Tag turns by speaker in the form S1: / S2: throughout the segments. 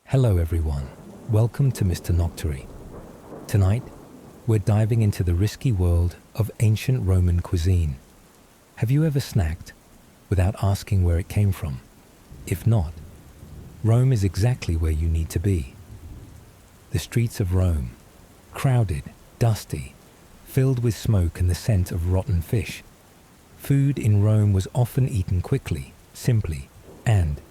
S1: Hello everyone, welcome to Mr. Noctory. Tonight, we're diving into the risky world of ancient Roman cuisine. Have you ever snacked without asking where it came from? If not, Rome is exactly where you need to be. The streets of Rome, crowded, dusty, filled with smoke and the scent of rotten fish. Food in Rome was often eaten quickly, simply, and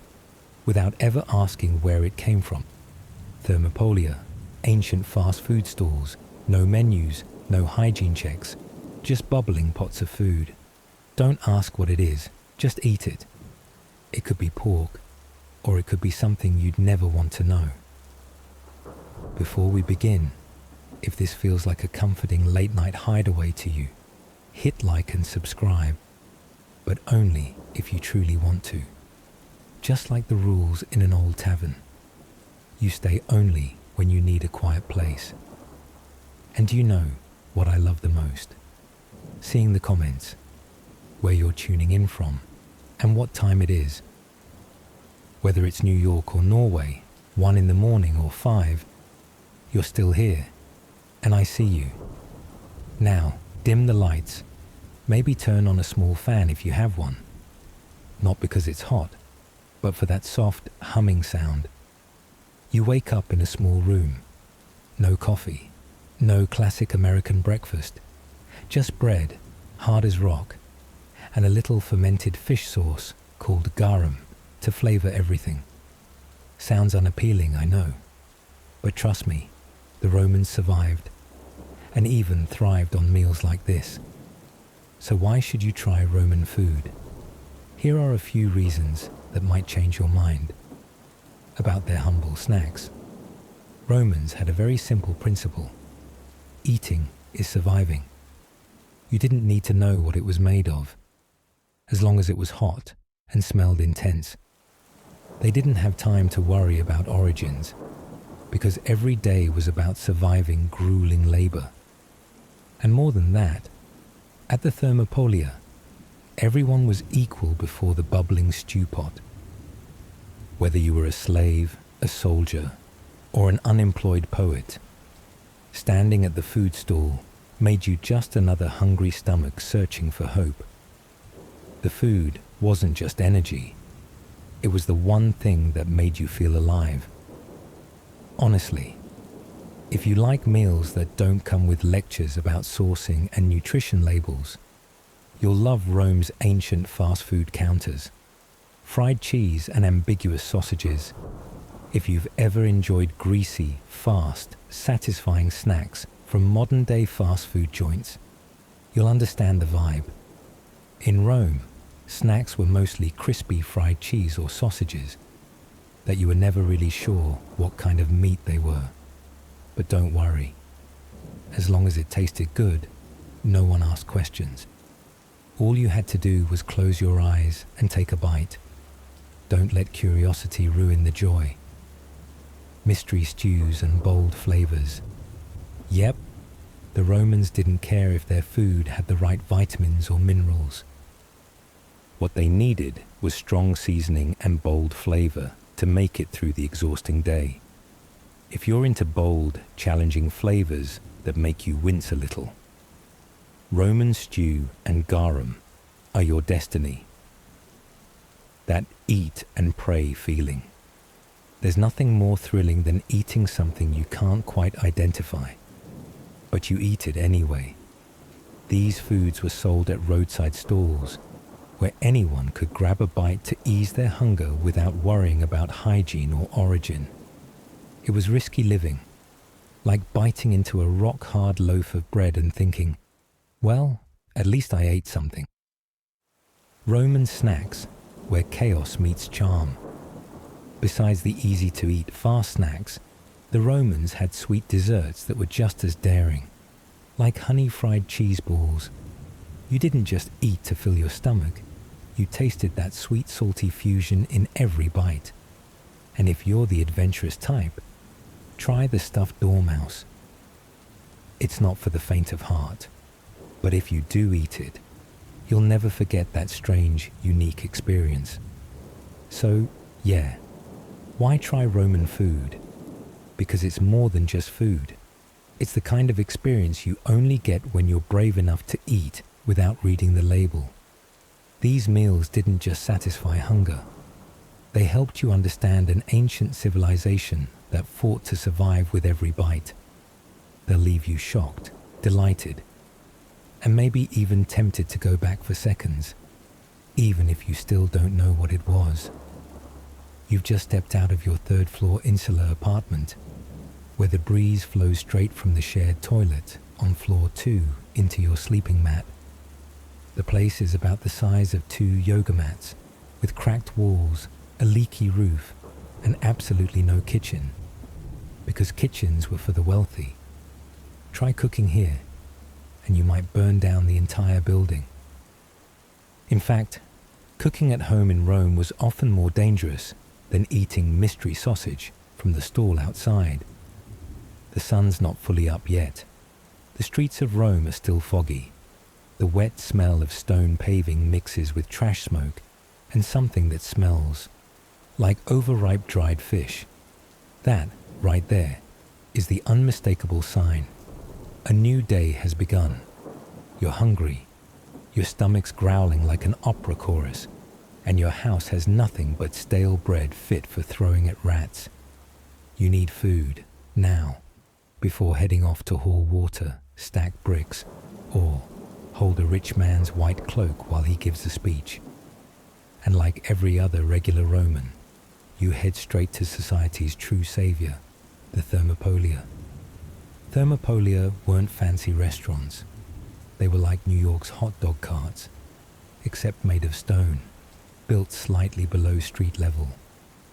S1: without ever asking where it came from. Thermopolia, ancient fast food stalls, no menus, no hygiene checks, just bubbling pots of food. Don't ask what it is, just eat it. It could be pork, or it could be something you'd never want to know. Before we begin, if this feels like a comforting late-night hideaway to you, hit like and subscribe, but only if you truly want to. Just like the rules in an old tavern, you stay only when you need a quiet place. And do you know what I love the most? Seeing the comments, where you're tuning in from, and what time it is. Whether it's New York or Norway, 1 in the morning or 5, you're still here, and I see you. Now, dim the lights, maybe turn on a small fan if you have one. Not because it's hot, but for that soft humming sound. You wake up in a small room. No coffee, no classic American breakfast, just bread, hard as rock, and a little fermented fish sauce called Garum to flavor everything. Sounds unappealing, I know, but trust me, the Romans survived, and even thrived on meals like this. So why should you try Roman food? Here are a few reasons that might change your mind about their humble snacks. Romans had a very simple principle. Eating is surviving. You didn't need to know what it was made of, as long as it was hot and smelled intense. They didn't have time to worry about origins, because every day was about surviving grueling labor. And more than that, at the Thermopolia, everyone was equal before the bubbling stew pot. Whether you were a slave, a soldier, or an unemployed poet, standing at the food stall made you just another hungry stomach searching for hope. The food wasn't just energy. It was the one thing that made you feel alive. Honestly, if you like meals that don't come with lectures about sourcing and nutrition labels, you'll love Rome's ancient fast food counters, fried cheese and ambiguous sausages. If you've ever enjoyed greasy, fast, satisfying snacks from modern-day fast food joints, you'll understand the vibe. In Rome, snacks were mostly crispy fried cheese or sausages that you were never really sure what kind of meat they were. But don't worry. As long as it tasted good, no one asked questions. All you had to do was close your eyes and take a bite. Don't let curiosity ruin the joy. Mystery stews and bold flavors. Yep, the Romans didn't care if their food had the right vitamins or minerals. What they needed was strong seasoning and bold flavor to make it through the exhausting day. If you're into bold, challenging flavors that make you wince a little, Roman stew and garum are your destiny. That eat and pray feeling. There's nothing more thrilling than eating something you can't quite identify, but you eat it anyway. These foods were sold at roadside stalls, where anyone could grab a bite to ease their hunger without worrying about hygiene or origin. It was risky living, like biting into a rock-hard loaf of bread and thinking, well, at least I ate something. Roman snacks, where chaos meets charm. Besides the easy-to-eat fast snacks, the Romans had sweet desserts that were just as daring, like honey-fried cheese balls. You didn't just eat to fill your stomach, you tasted that sweet-salty fusion in every bite. And if you're the adventurous type, try the stuffed dormouse. It's not for the faint of heart. But if you do eat it, you'll never forget that strange, unique experience. So, yeah, Why try Roman food? Because it's more than just food. It's the kind of experience you only get when you're brave enough to eat without reading the label. These meals didn't just satisfy hunger. They helped you understand an ancient civilization that fought to survive with every bite. They'll leave you shocked, delighted, and maybe even tempted to go back for seconds, even if you still don't know what it was. You've just stepped out of your third-floor insular apartment, where the breeze flows straight from the shared toilet on floor 2 into your sleeping mat. The place is about the size of 2 yoga mats, with cracked walls, a leaky roof, and absolutely no kitchen, because kitchens were for the wealthy. Try cooking here, and you might burn down the entire building. In fact, cooking at home in Rome was often more dangerous than eating mystery sausage from the stall outside. The sun's not fully up yet. The streets of Rome are still foggy. The wet smell of stone paving mixes with trash smoke and something that smells like overripe dried fish. That, right there, is the unmistakable sign. A new day has begun. You're hungry. Your stomach's growling like an opera chorus, and your house has nothing but stale bread fit for throwing at rats. You need food, now, before heading off to haul water, stack bricks, or hold a rich man's white cloak while he gives a speech. And like every other regular Roman, you head straight to society's true savior, the Thermopolia. Thermopolia weren't fancy restaurants. They were like New York's hot dog carts, except made of stone, built slightly below street level,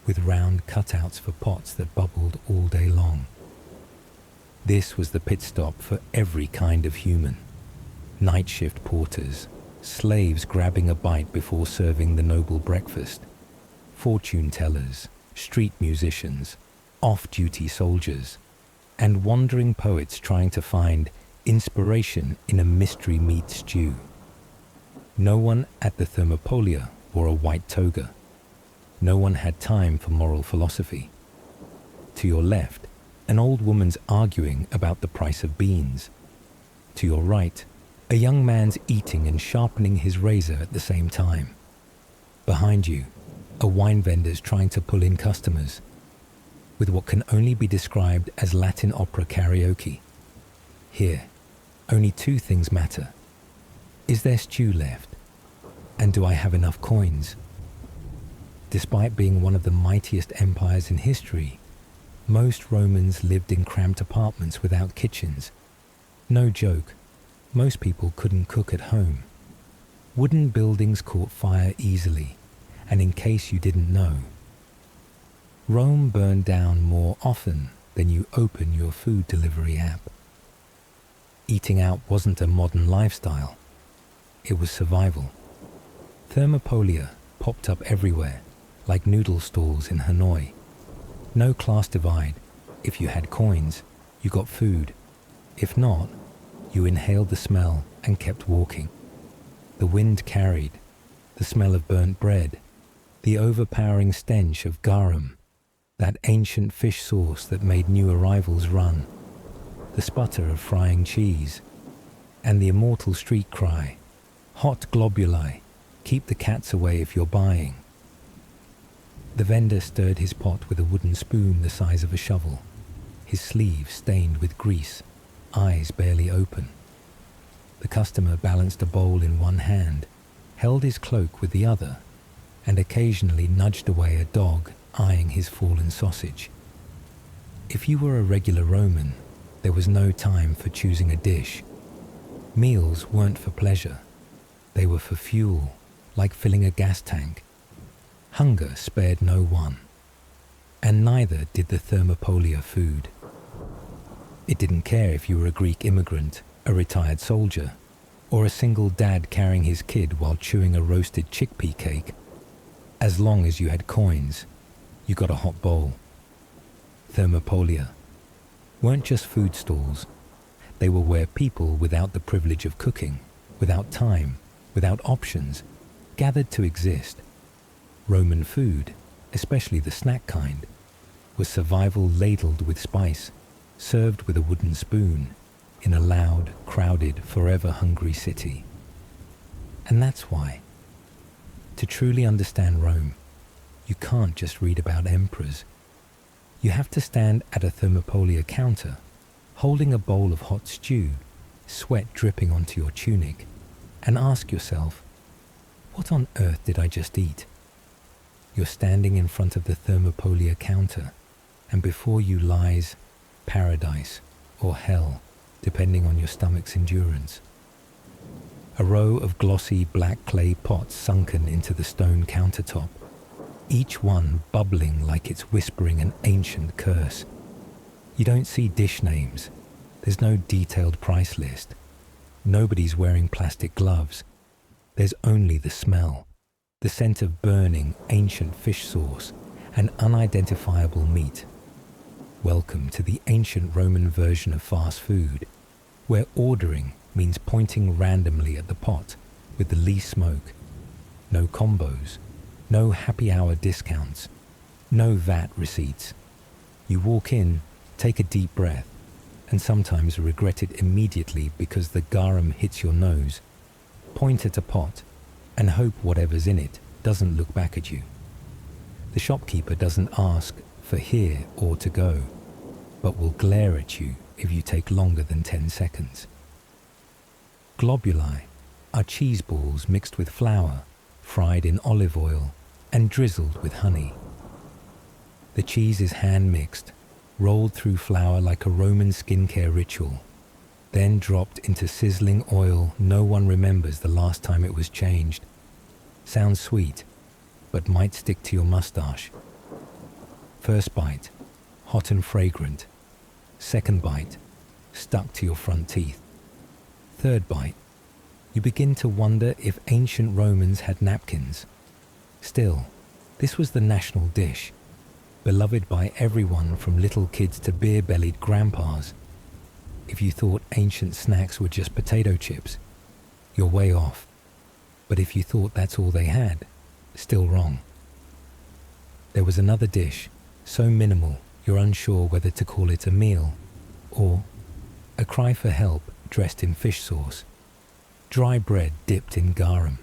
S1: with round cutouts for pots that bubbled all day long. This was the pit stop for every kind of human. Night shift porters, slaves grabbing a bite before serving the noble breakfast, fortune tellers, street musicians, off-duty soldiers, and wandering poets trying to find inspiration in a mystery meat stew. No one at the Thermopolia wore a white toga. No one had time for moral philosophy. To your left, an old woman's arguing about the price of beans. To your right, a young man's eating and sharpening his razor at the same time. Behind you, a wine vendor's trying to pull in customers, with what can only be described as Latin opera karaoke. Here, only 2 things matter. Is there stew left? And do I have enough coins? Despite being one of the mightiest empires in history, most Romans lived in cramped apartments without kitchens. No joke, most people couldn't cook at home. Wooden buildings caught fire easily, and in case you didn't know, Rome burned down more often than you open your food delivery app. Eating out wasn't a modern lifestyle, it was survival. Thermopolia popped up everywhere, like noodle stalls in Hanoi. No class divide. If you had coins, you got food. If not, you inhaled the smell and kept walking. The wind carried, the smell of burnt bread, the overpowering stench of garum, that ancient fish sauce that made new arrivals run, the sputter of frying cheese, and the immortal street cry, "Hot globuli, keep the cats away if you're buying." The vendor stirred his pot with a wooden spoon the size of a shovel, his sleeve stained with grease, eyes barely open. The customer balanced a bowl in one hand, held his cloak with the other, and occasionally nudged away a dog eyeing his fallen sausage. If you were a regular Roman, there was no time for choosing a dish. Meals weren't for pleasure. They were for fuel, like filling a gas tank. Hunger spared no one, and neither did the Thermopolia food. It didn't care if you were a Greek immigrant, a retired soldier, or a single dad carrying his kid while chewing a roasted chickpea cake. As long as you had coins, you got a hot bowl. Thermopolia weren't just food stalls. They were where people without the privilege of cooking, without time, without options, gathered to exist. Roman food, especially the snack kind, was survival ladled with spice, served with a wooden spoon, in a loud, crowded, forever hungry city. And that's why, to truly understand Rome, you can't just read about emperors. You have to stand at a thermopolia counter, holding a bowl of hot stew, sweat dripping onto your tunic, and ask yourself, what on earth did I just eat? You're standing in front of the thermopolia counter, and before you lies paradise or hell, depending on your stomach's endurance. A row of glossy black clay pots sunken into the stone countertop, each one bubbling like it's whispering an ancient curse. You don't see dish names. There's no detailed price list. Nobody's wearing plastic gloves. There's only the smell, the scent of burning, ancient fish sauce, and unidentifiable meat. Welcome to the ancient Roman version of fast food, where ordering means pointing randomly at the pot with the least smoke. No combos, no happy hour discounts, no VAT receipts. You walk in, take a deep breath, and sometimes regret it immediately because the garum hits your nose. Point at a pot and hope whatever's in it doesn't look back at you. The shopkeeper doesn't ask for here or to go, but will glare at you if you take longer than 10 seconds. Globuli are cheese balls mixed with flour, fried in olive oil, and drizzled with honey. The cheese is hand-mixed, rolled through flour like a Roman skincare ritual, then dropped into sizzling oil no one remembers the last time it was changed. Sounds sweet, but might stick to your mustache. First bite, hot and fragrant. Second bite, stuck to your front teeth. Third bite, you begin to wonder if ancient Romans had napkins. Still, this was the national dish, beloved by everyone from little kids to beer-bellied grandpas. If you thought ancient snacks were just potato chips, you're way off. But if you thought that's all they had, still wrong. There was another dish, so minimal you're unsure whether to call it a meal or a cry for help dressed in fish sauce. Dry bread dipped in garum.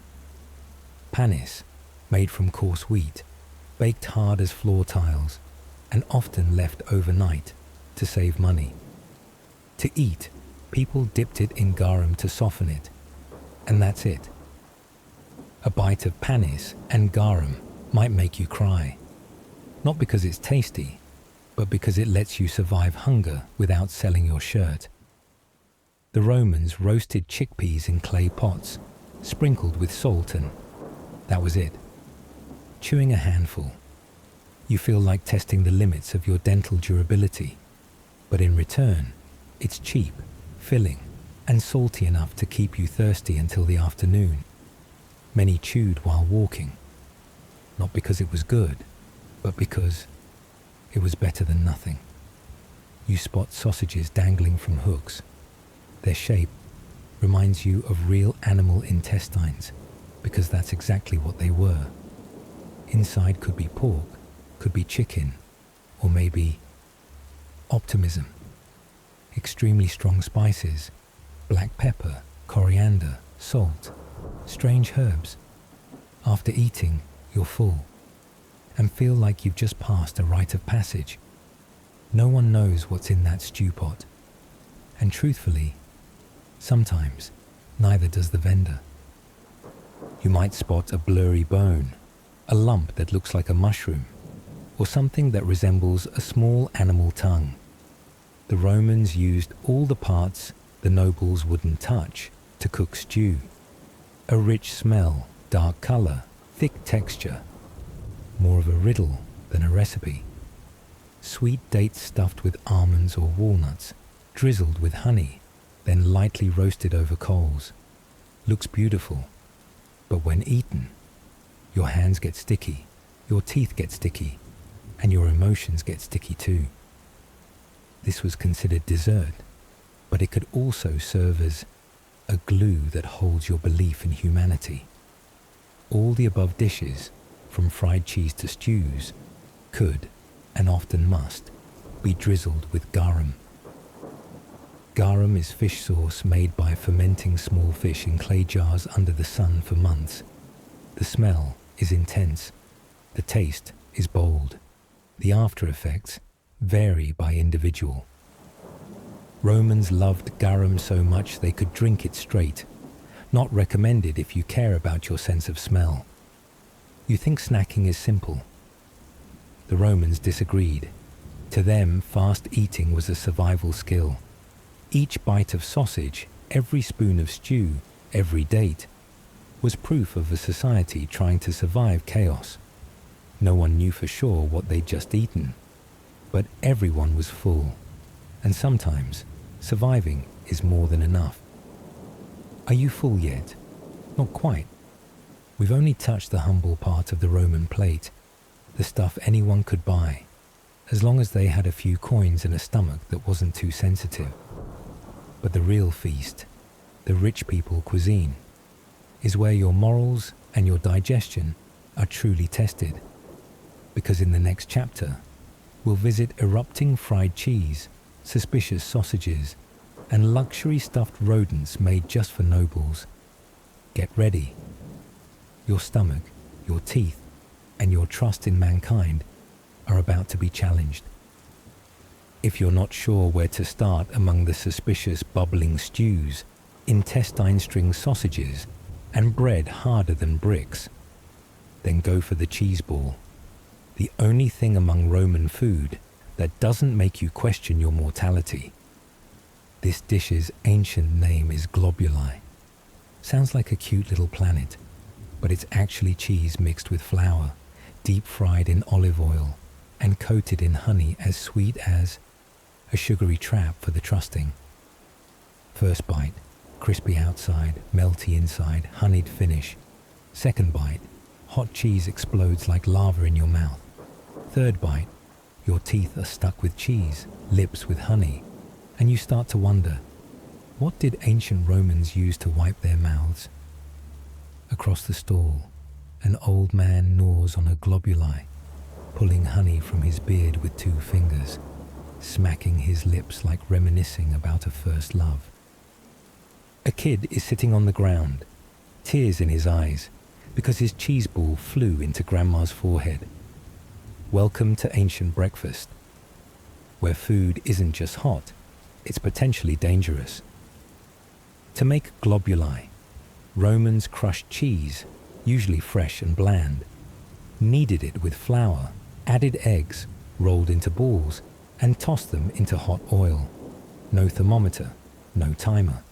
S1: Panis, made from coarse wheat, baked hard as floor tiles, and often left overnight to save money. To eat, people dipped it in garum to soften it, and that's it. A bite of panis and garum might make you cry, not because it's tasty, but because it lets you survive hunger without selling your shirt. The Romans roasted chickpeas in clay pots, sprinkled with salt, and that was it. Chewing a handful, you feel like testing the limits of your dental durability, but in return, it's cheap, filling, and salty enough to keep you thirsty until the afternoon. Many chewed while walking, not because it was good, but because it was better than nothing. You spot sausages dangling from hooks. Their shape reminds you of real animal intestines, because that's exactly what they were. Inside could be pork, could be chicken, or maybe optimism. Extremely strong spices, black pepper, coriander, salt, strange herbs. After eating, you're full, and feel like you've just passed a rite of passage. No one knows what's in that stew pot. And truthfully, sometimes neither does the vendor. You might spot a blurry bone, a lump that looks like a mushroom, or something that resembles a small animal tongue. The Romans used all the parts the nobles wouldn't touch to cook stew. A rich smell, dark color, thick texture. More of a riddle than a recipe. Sweet dates stuffed with almonds or walnuts, drizzled with honey, then lightly roasted over coals. Looks beautiful, but when eaten, your hands get sticky, your teeth get sticky, and your emotions get sticky too. This was considered dessert, but it could also serve as a glue that holds your belief in humanity. All the above dishes, from fried cheese to stews, could, and often must, be drizzled with garum. Garum is fish sauce made by fermenting small fish in clay jars under the sun for months. The smell is intense. The taste is bold. The after effects vary by individual. Romans loved garum so much they could drink it straight. Not recommended if you care about your sense of smell. You think snacking is simple. The Romans disagreed. To them, fast eating was a survival skill. Each bite of sausage, every spoon of stew, every date, was proof of a society trying to survive chaos. No one knew for sure what they'd just eaten, but everyone was full, and sometimes surviving is more than enough. Are you full yet? Not quite. We've only touched the humble part of the Roman plate, the stuff anyone could buy, as long as they had a few coins and a stomach that wasn't too sensitive. But the real feast, the rich people cuisine, is where your morals and your digestion are truly tested. Because in the next chapter, we'll visit erupting fried cheese, suspicious sausages, and luxury stuffed rodents made just for nobles. Get ready. Your stomach, your teeth, and your trust in mankind are about to be challenged. If you're not sure where to start among the suspicious bubbling stews, intestine string sausages, and bread harder than bricks, then go for the cheese ball, the only thing among Roman food that doesn't make you question your mortality. This dish's ancient name is Globuli. Sounds like a cute little planet, but it's actually cheese mixed with flour, deep fried in olive oil, and coated in honey as sweet as a sugary trap for the trusting. First bite, crispy outside, melty inside, honeyed finish. Second bite, hot cheese explodes like lava in your mouth. Third bite, your teeth are stuck with cheese, lips with honey, and you start to wonder, what did ancient Romans use to wipe their mouths? Across the stall, an old man gnaws on a globuli, pulling honey from his beard with 2 fingers, smacking his lips like reminiscing about a first love. A kid is sitting on the ground, tears in his eyes, because his cheese ball flew into Grandma's forehead. Welcome to ancient breakfast, where food isn't just hot, it's potentially dangerous. To make globuli, Romans crushed cheese, usually fresh and bland, kneaded it with flour, added eggs, rolled into balls, and tossed them into hot oil. No thermometer, no timer.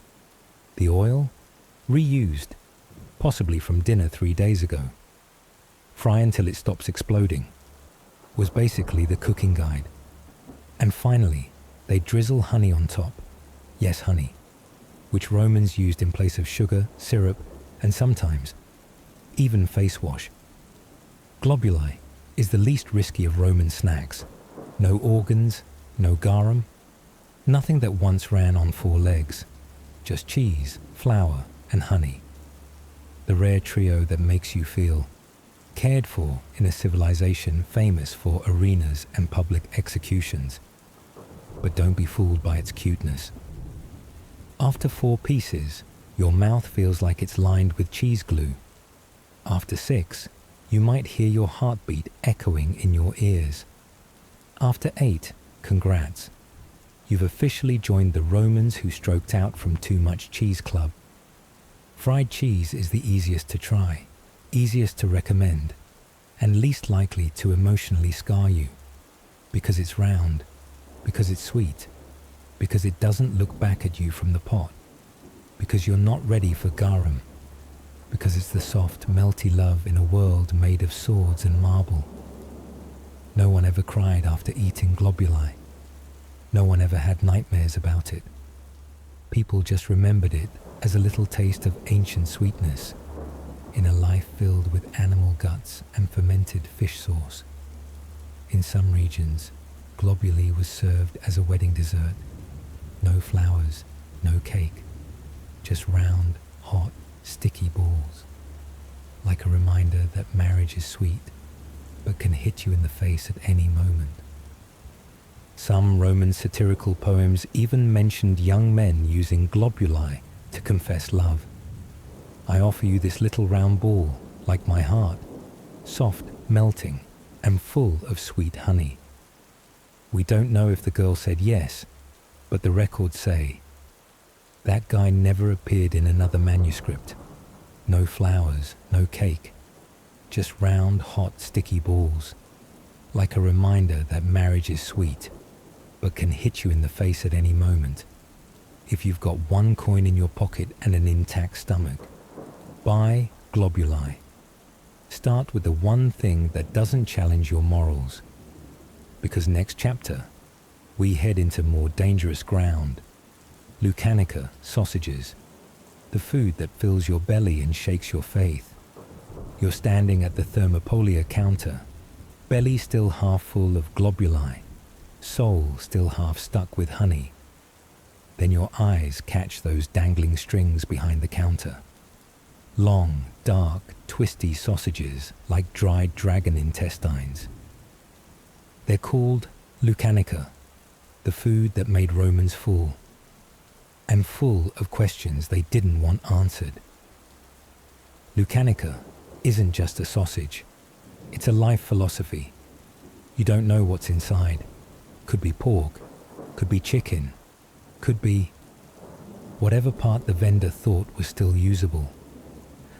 S1: The oil? Reused, possibly from dinner 3 days ago. Fry until it stops exploding, was basically the cooking guide. And finally, they drizzle honey on top. Yes, honey, which Romans used in place of sugar, syrup, and sometimes even face wash. Globuli is the least risky of Roman snacks. No organs, no garum, nothing that once ran on 4 legs. Just cheese, flour, and honey. The rare trio that makes you feel cared for in a civilization famous for arenas and public executions. But don't be fooled by its cuteness. After 4 pieces, your mouth feels like it's lined with cheese glue. After 6, you might hear your heartbeat echoing in your ears. After 8, congrats. You've officially joined the Romans who stroked out from too much cheese club. Fried cheese is the easiest to try, easiest to recommend, and least likely to emotionally scar you. Because it's round, because it's sweet, because it doesn't look back at you from the pot, because you're not ready for garum, because it's the soft, melty love in a world made of swords and marble. No one ever cried after eating globuli. No one ever had nightmares about it. People just remembered it as a little taste of ancient sweetness in a life filled with animal guts and fermented fish sauce. In some regions, globuli was served as a wedding dessert. No flowers, no cake, just round, hot, sticky balls. Like a reminder that marriage is sweet, but can hit you in the face at any moment. Some Roman satirical poems even mentioned young men using globuli to confess love. I offer you this little round ball, like my heart, soft, melting, and full of sweet honey. We don't know if the girl said yes, but the records say, that guy never appeared in another manuscript. No flowers, no cake, just round, hot, sticky balls, like a reminder that marriage is sweet, but can hit you in the face at any moment. If you've got one coin in your pocket and an intact stomach, buy Globuli. Start with the one thing that doesn't challenge your morals. Because next chapter, we head into more dangerous ground. Lucanica sausages, the food that fills your belly and shakes your faith. You're standing at the thermopolia counter, belly still half full of globuli, soul still half stuck with honey. Then your eyes catch those dangling strings behind the counter. Long, dark, twisty sausages like dried dragon intestines. They're called Lucanica, the food that made Romans full, and full of questions they didn't want answered. Lucanica isn't just a sausage, it's a life philosophy. You don't know what's inside. Could be pork, could be chicken, could be whatever part the vendor thought was still usable.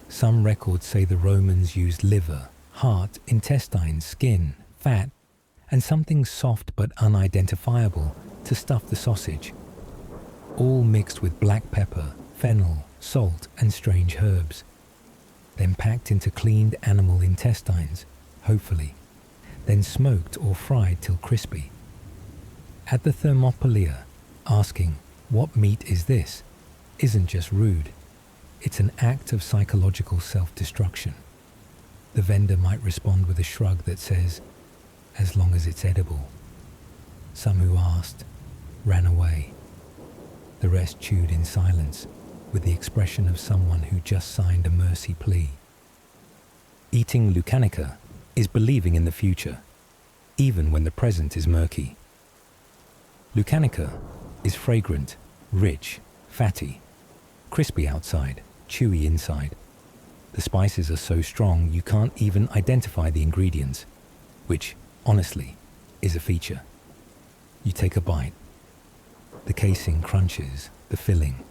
S1: Some records say the Romans used liver, heart, intestines, skin, fat, and something soft but unidentifiable to stuff the sausage, all mixed with black pepper, fennel, salt, and strange herbs, then packed into cleaned animal intestines, hopefully, then smoked or fried till crispy. At the thermopolia, asking, "What meat is this?" isn't just rude. It's an act of psychological self-destruction. The vendor might respond with a shrug that says, "As long as it's edible." Some who asked ran away. The rest chewed in silence, with the expression of someone who just signed a mercy plea. Eating Lucanica is believing in the future, even when the present is murky. Lucanica is fragrant, rich, fatty, crispy outside, chewy inside. The spices are so strong you can't even identify the ingredients, which, honestly, is a feature. You take a bite. The casing crunches, the filling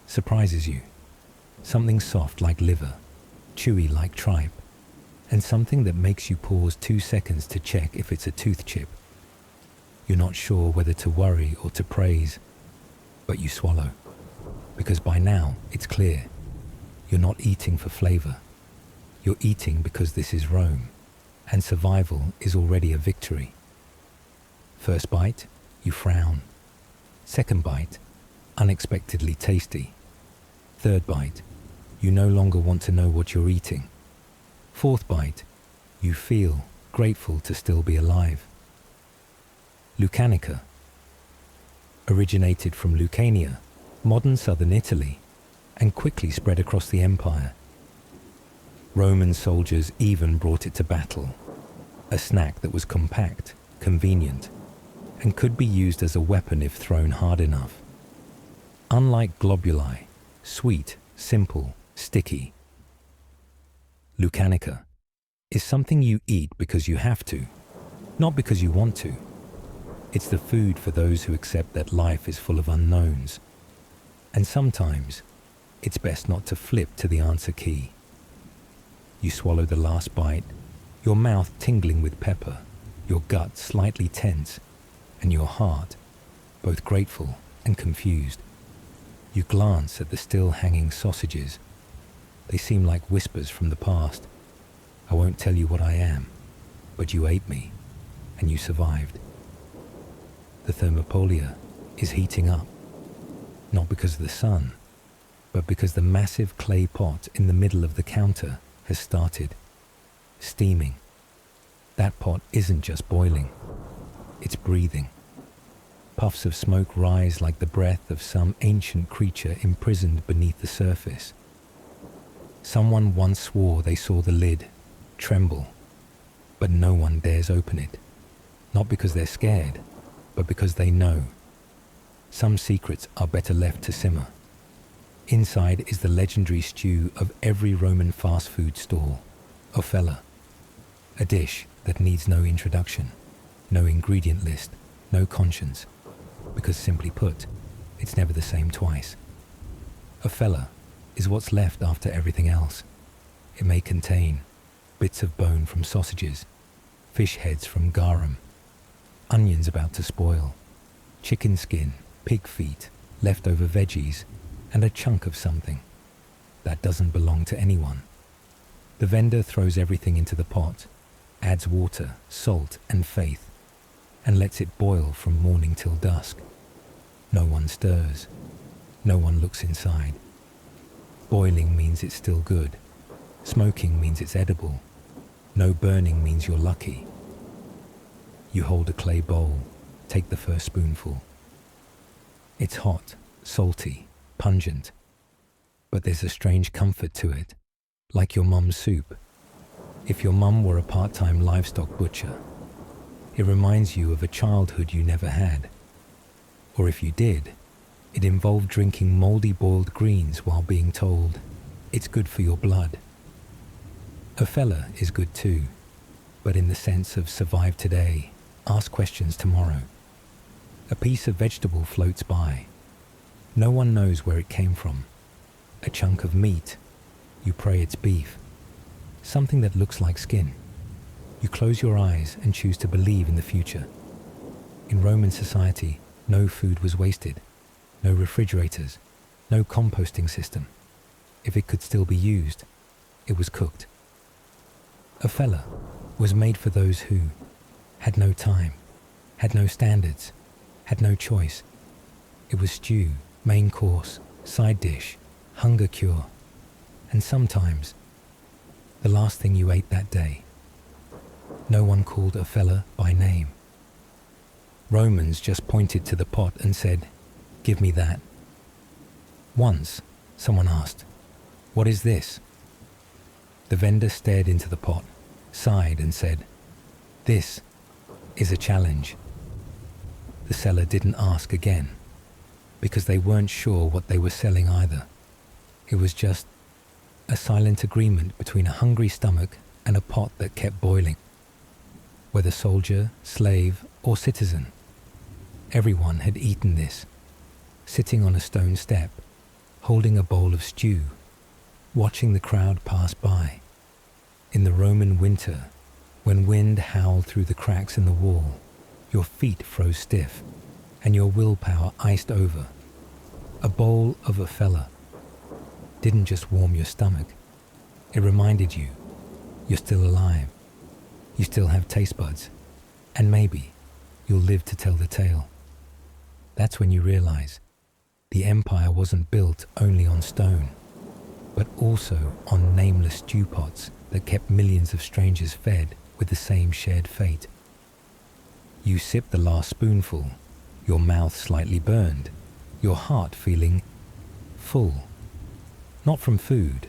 S1: surprises you. Something soft like liver, chewy like tripe, and something that makes you pause 2 seconds to check if it's a tooth chip. You're not sure whether to worry or to praise, but you swallow, because by now it's clear. You're not eating for flavor. You're eating because this is Rome, and survival is already a victory. First bite, you frown. Second bite, unexpectedly tasty. Third bite, you no longer want to know what you're eating. Fourth bite, you feel grateful to still be alive. Lucanica originated from Lucania, modern southern Italy, and quickly spread across the empire. Roman soldiers even brought it to battle, a snack that was compact, convenient, and could be used as a weapon if thrown hard enough. Unlike globuli, sweet, simple, sticky, Lucanica is something you eat because you have to, not because you want to. It's the food for those who accept that life is full of unknowns. And sometimes, it's best not to flip to the answer key. You swallow the last bite, your mouth tingling with pepper, your gut slightly tense, and your heart both grateful and confused. You glance at the still hanging sausages. They seem like whispers from the past. I won't tell you what I am, but you ate me, and you survived. The thermopolia is heating up, not because of the sun, but because the massive clay pot in the middle of the counter has started steaming. That pot isn't just boiling, it's breathing. Puffs of smoke rise like the breath of some ancient creature imprisoned beneath the surface. Someone once swore they saw the lid tremble, but no one dares open it, not because they're scared, but because they know. Some secrets are better left to simmer. Inside is the legendary stew of every Roman fast food stall, ofella, a dish that needs no introduction, no ingredient list, no conscience, because simply put, it's never the same twice. Ofella is what's left after everything else. It may contain bits of bone from sausages, fish heads from garum, onions about to spoil, chicken skin, pig feet, leftover veggies, and a chunk of something that doesn't belong to anyone. The vendor throws everything into the pot, adds water, salt, and faith, and lets it boil from morning till dusk. No one stirs. No one looks inside. Boiling means it's still good. Smoking means it's edible. No burning means you're lucky. You hold a clay bowl, take the first spoonful. It's hot, salty, pungent, but there's a strange comfort to it, like your mum's soup. If your mum were a part-time livestock butcher, it reminds you of a childhood you never had. Or if you did, it involved drinking mouldy boiled greens while being told, it's good for your blood. Ofella is good too, but in the sense of survive today, ask questions tomorrow. A piece of vegetable floats by. No one knows where it came from. A chunk of meat. You pray it's beef. Something that looks like skin. You close your eyes and choose to believe in the future. In Roman society, no food was wasted. No refrigerators. No composting system. If it could still be used, it was cooked. Ofella was made for those who had no time, had no standards, had no choice. It was stew, main course, side dish, hunger cure, and sometimes the last thing you ate that day. No one called ofella by name. Romans just pointed to the pot and said, "Give me that." Once, someone asked, "What is this?" The vendor stared into the pot, sighed and said, "This is a challenge." The seller didn't ask again, because they weren't sure what they were selling either. It was just a silent agreement between a hungry stomach and a pot that kept boiling. Whether soldier, slave, or citizen, everyone had eaten this, sitting on a stone step, holding a bowl of stew, watching the crowd pass by. In the Roman winter, when wind howled through the cracks in the wall, your feet froze stiff, and your willpower iced over. A bowl of ofella didn't just warm your stomach. It reminded you, you're still alive. You still have taste buds, and maybe you'll live to tell the tale. That's when you realize the empire wasn't built only on stone, but also on nameless stew pots that kept millions of strangers fed with the same shared fate. You sipped the last spoonful, your mouth slightly burned, your heart feeling full. Not from food,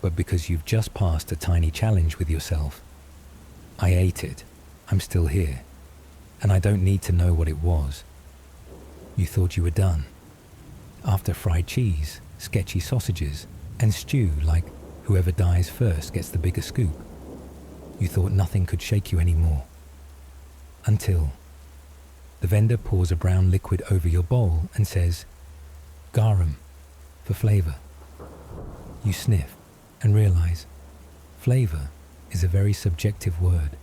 S1: but because you've just passed a tiny challenge with yourself. I ate it, I'm still here, and I don't need to know what it was. You thought you were done. After fried cheese, sketchy sausages, and stew like whoever dies first gets the bigger scoop, you thought nothing could shake you anymore. Until the vendor pours a brown liquid over your bowl and says, "Garum," for flavor. You sniff and realize flavor is a very subjective word.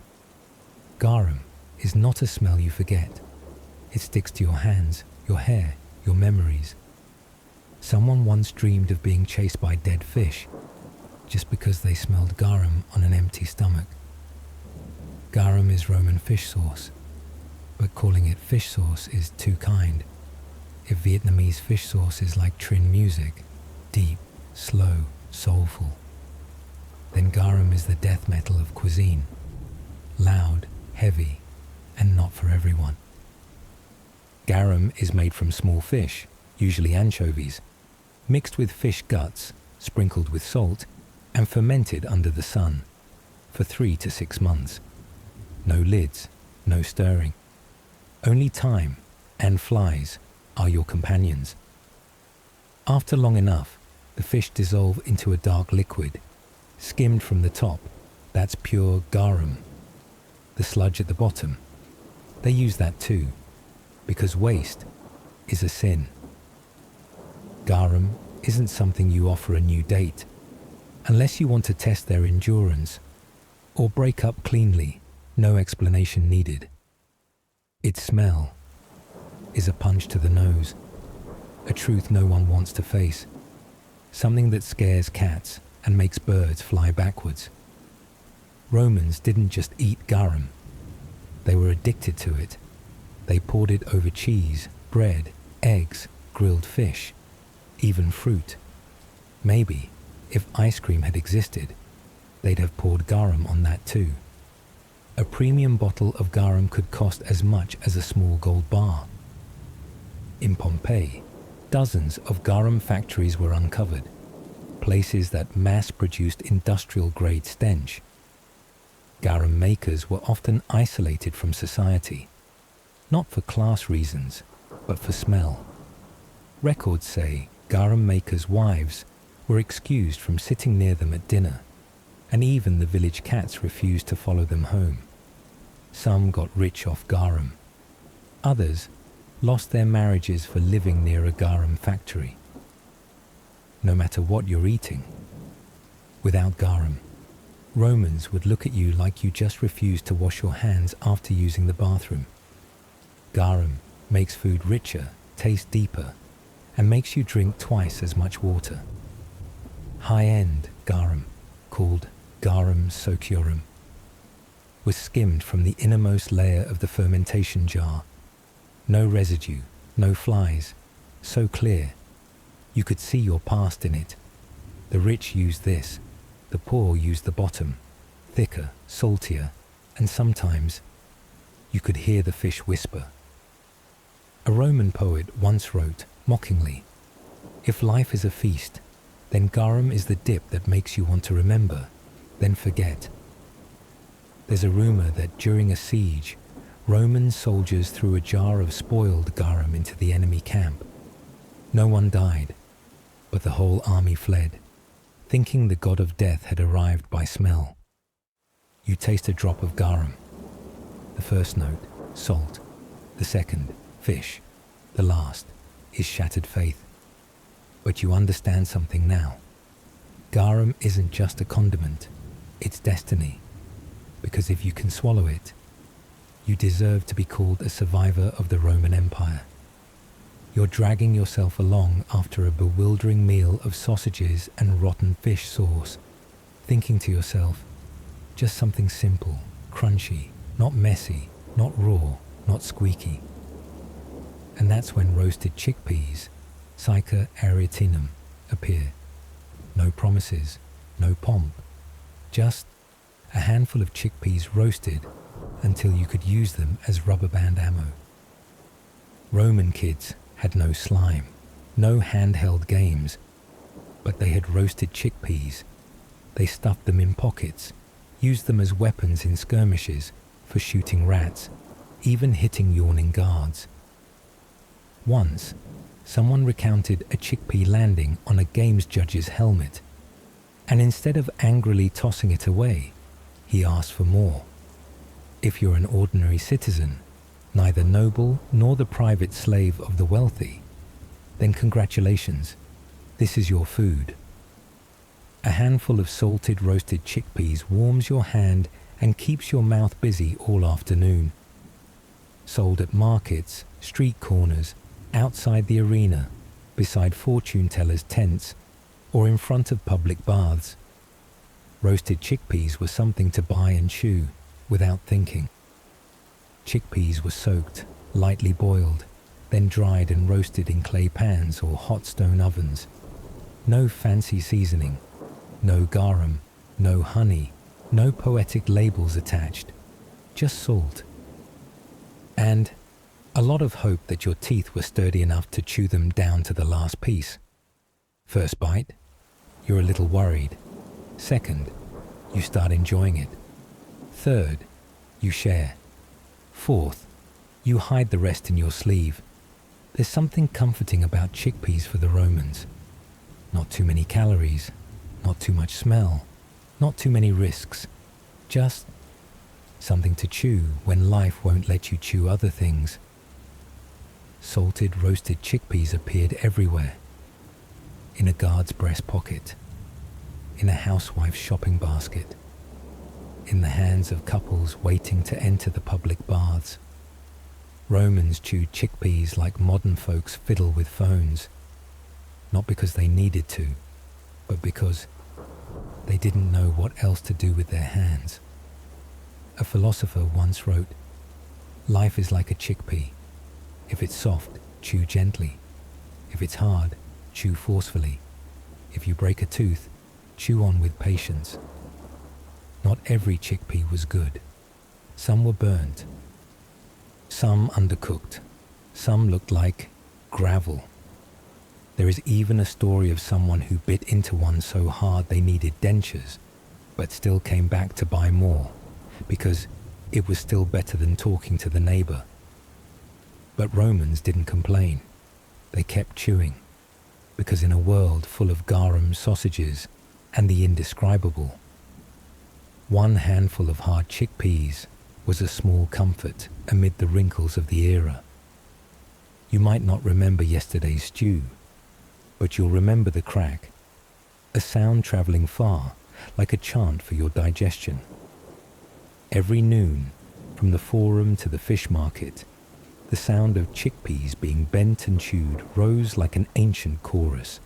S1: Garum is not a smell you forget. It sticks to your hands, your hair, your memories. Someone once dreamed of being chased by dead fish just because they smelled garum on an empty stomach. Garum is Roman fish sauce, but calling it fish sauce is too kind. If Vietnamese fish sauce is like Trin music, deep, slow, soulful, then garum is the death metal of cuisine, loud, heavy, and not for everyone. Garum is made from small fish, usually anchovies, mixed with fish guts, sprinkled with salt, and fermented under the sun for 3 to 6 months. No lids, no stirring. Only time and flies are your companions. After long enough, the fish dissolve into a dark liquid, skimmed from the top. That's pure garum. The sludge at the bottom, they use that too, because waste is a sin. Garum isn't something you offer a new date, unless you want to test their endurance, or break up cleanly, no explanation needed. Its smell is a punch to the nose, a truth no one wants to face, something that scares cats and makes birds fly backwards. Romans didn't just eat garum, they were addicted to it. They poured it over cheese, bread, eggs, grilled fish, even fruit. Maybe, if ice cream had existed, they'd have poured garum on that too. A premium bottle of garum could cost as much as a small gold bar. In Pompeii, dozens of garum factories were uncovered, places that mass-produced industrial-grade stench. Garum makers were often isolated from society, not for class reasons, but for smell. Records say garum makers' wives were excused from sitting near them at dinner, and even the village cats refused to follow them home. Some got rich off garum. Others lost their marriages for living near a garum factory. No matter what you're eating, without garum, Romans would look at you like you just refused to wash your hands after using the bathroom. Garum makes food richer, taste deeper, and makes you drink twice as much water. High-end garum, called Garum sociorum, was skimmed from the innermost layer of the fermentation jar. No residue, no flies, so clear, you could see your past in it. The rich used this, the poor used the bottom, thicker, saltier, and sometimes you could hear the fish whisper. A Roman poet once wrote, mockingly, "If life is a feast, then garum is the dip that makes you want to remember, then forget." There's a rumor that during a siege, Roman soldiers threw a jar of spoiled garum into the enemy camp. No one died, but the whole army fled, thinking the god of death had arrived by smell. You taste a drop of garum. The first note, salt. The second, fish. The last is shattered faith. But you understand something now. Garum isn't just a condiment, it's destiny. Because if you can swallow it, you deserve to be called a survivor of the Roman Empire. You're dragging yourself along after a bewildering meal of sausages and rotten fish sauce, thinking to yourself, just something simple, crunchy, not messy, not raw, not squeaky. And that's when roasted chickpeas, Psycha arietinum, appear. No promises, no pomp, just a handful of chickpeas roasted until you could use them as rubber band ammo. Roman kids had no slime, no handheld games, but they had roasted chickpeas. They stuffed them in pockets, used them as weapons in skirmishes, for shooting rats, even hitting yawning guards. Once, someone recounted a chickpea landing on a games judge's helmet, and instead of angrily tossing it away, he asked for more. If you're an ordinary citizen, neither noble nor the private slave of the wealthy, then congratulations, this is your food. A handful of salted roasted chickpeas warms your hand and keeps your mouth busy all afternoon. Sold at markets, street corners, outside the arena, beside fortune tellers' tents, or in front of public baths. Roasted chickpeas were something to buy and chew without thinking. Chickpeas were soaked, lightly boiled, then dried and roasted in clay pans or hot stone ovens. No fancy seasoning, no garum, no honey, no poetic labels attached, just salt. And a lot of hope that your teeth were sturdy enough to chew them down to the last piece. First bite, you're a little worried. Second, you start enjoying it. Third, you share. Fourth, You hide the rest in your sleeve. There's something comforting about chickpeas for the Romans. Not too many calories, not too much smell, not too many risks. Just something to chew when life won't let you chew other things. Salted, roasted chickpeas appeared everywhere. In a guard's breast pocket, in a housewife's shopping basket, in the hands of couples waiting to enter the public baths. Romans chewed chickpeas like modern folks fiddle with phones, not because they needed to, but because they didn't know what else to do with their hands. A philosopher once wrote, "Life is like a chickpea. If it's soft, chew gently. If it's hard, chew forcefully. If you break a tooth, chew on with patience." Not every chickpea was good. Some were burnt. Some undercooked. Some looked like gravel. There is even a story of someone who bit into one so hard they needed dentures, but still came back to buy more, because it was still better than talking to the neighbor. But Romans didn't complain. They kept chewing, because in a world full of garum sausages and the indescribable, one handful of hard chickpeas was a small comfort amid the wrinkles of the era. You might not remember yesterday's stew, but you'll remember the crack, a sound traveling far, like a chant for your digestion. Every noon, from the forum to the fish market, the sound of chickpeas being bent and chewed rose like an ancient chorus,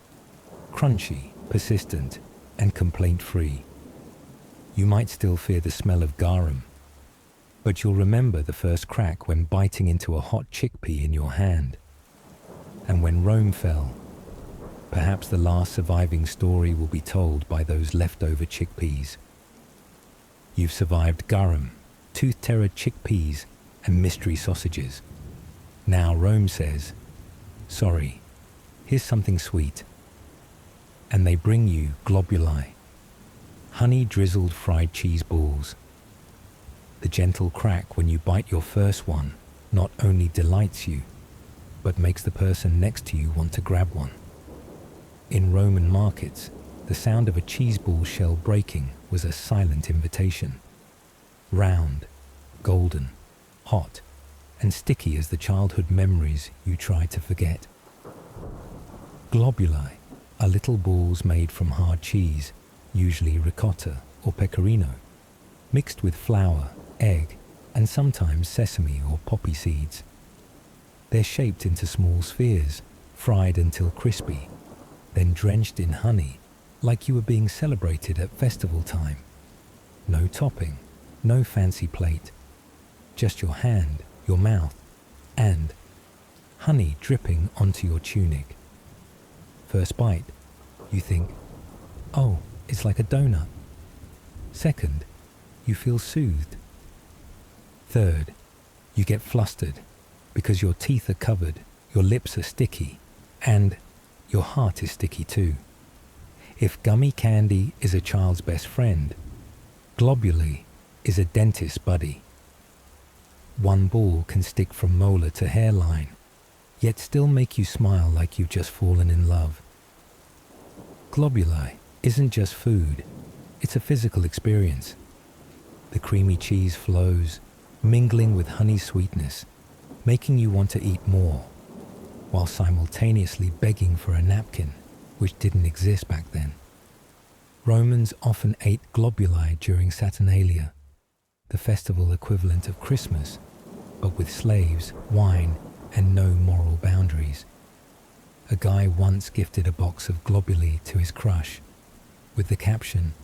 S1: crunchy, persistent, and complaint-free. You might still fear the smell of garum, but you'll remember the first crack when biting into a hot chickpea in your hand. And when Rome fell, perhaps the last surviving story will be told by those leftover chickpeas. You've survived garum, tooth-terror chickpeas, and mystery sausages. Now Rome says, "Sorry, here's something sweet." And they bring you globuli, honey-drizzled fried cheese balls. The gentle crack when you bite your first one not only delights you, but makes the person next to you want to grab one. In Roman markets, the sound of a cheese ball shell breaking was a silent invitation. Round, golden, hot, and sticky as the childhood memories you try to forget. Globuli are little balls made from hard cheese, usually ricotta or pecorino, mixed with flour, egg, and sometimes sesame or poppy seeds. They're shaped into small spheres, fried until crispy, then drenched in honey like you were being celebrated at festival time. No topping, no fancy plate, just your hand, your mouth, and honey dripping onto your tunic. First bite, you think, "Oh, it's like a donut." Second, you feel soothed. Third, you get flustered because your teeth are covered, your lips are sticky, and your heart is sticky too. If gummy candy is a child's best friend, globuli is a dentist's buddy. One ball can stick from molar to hairline, yet still make you smile like you've just fallen in love. Globuli isn't just food, it's a physical experience. The creamy cheese flows, mingling with honey sweetness, making you want to eat more, while simultaneously begging for a napkin, which didn't exist back then. Romans often ate globuli during Saturnalia, the festival equivalent of Christmas, but with slaves, wine, and no moral boundaries. A guy once gifted a box of globuli to his crush, with the caption,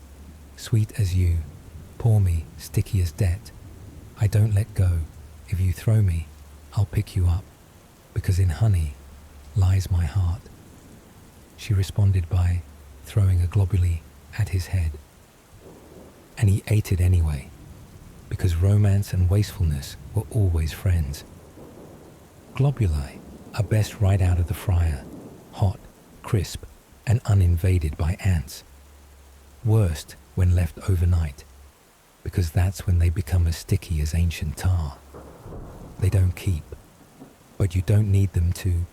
S1: "Sweet as you, pour me, sticky as debt. I don't let go. If you throw me, I'll pick you up, because in honey lies my heart." She responded by throwing a globuli at his head. And he ate it anyway, because romance and wastefulness were always friends. Globuli are best right out of the fryer, hot, crisp, and uninvaded by ants. Worst when left overnight, because that's when they become as sticky as ancient tar. They don't keep, but you don't need them to.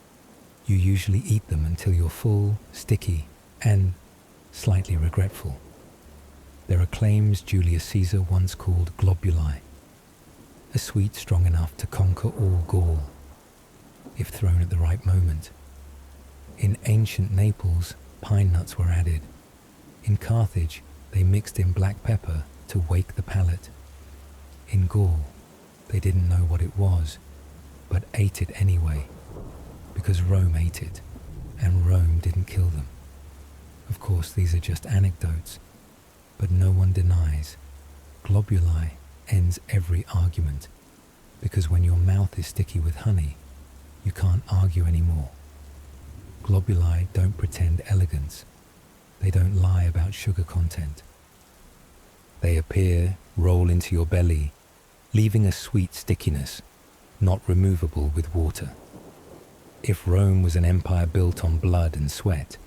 S1: You usually eat them until you're full, sticky, and slightly regretful. There are claims Julius Caesar once called globuli, a sweet strong enough to conquer all gall, if thrown at the right moment. In ancient Naples, pine nuts were added. In Carthage, they mixed in black pepper to wake the palate. In Gaul, they didn't know what it was, but ate it anyway, because Rome ate it, and Rome didn't kill them. Of course, these are just anecdotes, but no one denies globuli ends every argument, because when your mouth is sticky with honey, you can't argue anymore. Globuli don't pretend elegance. They don't lie about sugar content. They appear, roll into your belly, leaving a sweet stickiness, not removable with water. If Rome was an empire built on blood and sweat,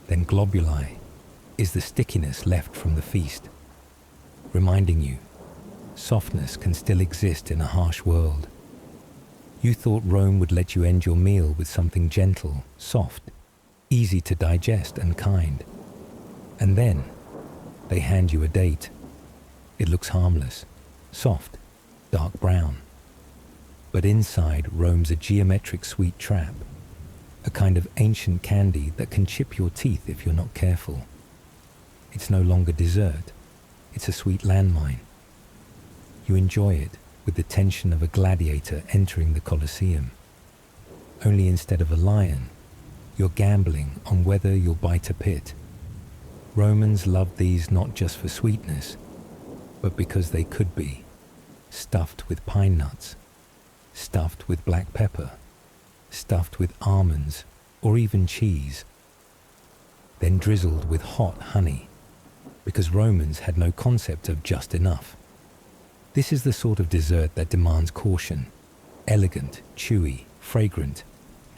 S1: then globuli is the stickiness left from the feast, reminding you softness can still exist in a harsh world. You thought Rome would let you end your meal with something gentle, soft, easy to digest and kind. And then they hand you a date. It looks harmless, soft, dark brown. But inside roams a geometric sweet trap, a kind of ancient candy that can chip your teeth if you're not careful. It's no longer dessert. It's a sweet landmine. You enjoy it with the tension of a gladiator entering the Colosseum. Only instead of a lion, you're gambling on whether you'll bite a pit. Romans loved these not just for sweetness, but because they could be, stuffed with pine nuts, stuffed with black pepper, stuffed with almonds or even cheese, then drizzled with hot honey, because Romans had no concept of just enough. This is the sort of dessert that demands caution, elegant, chewy, fragrant,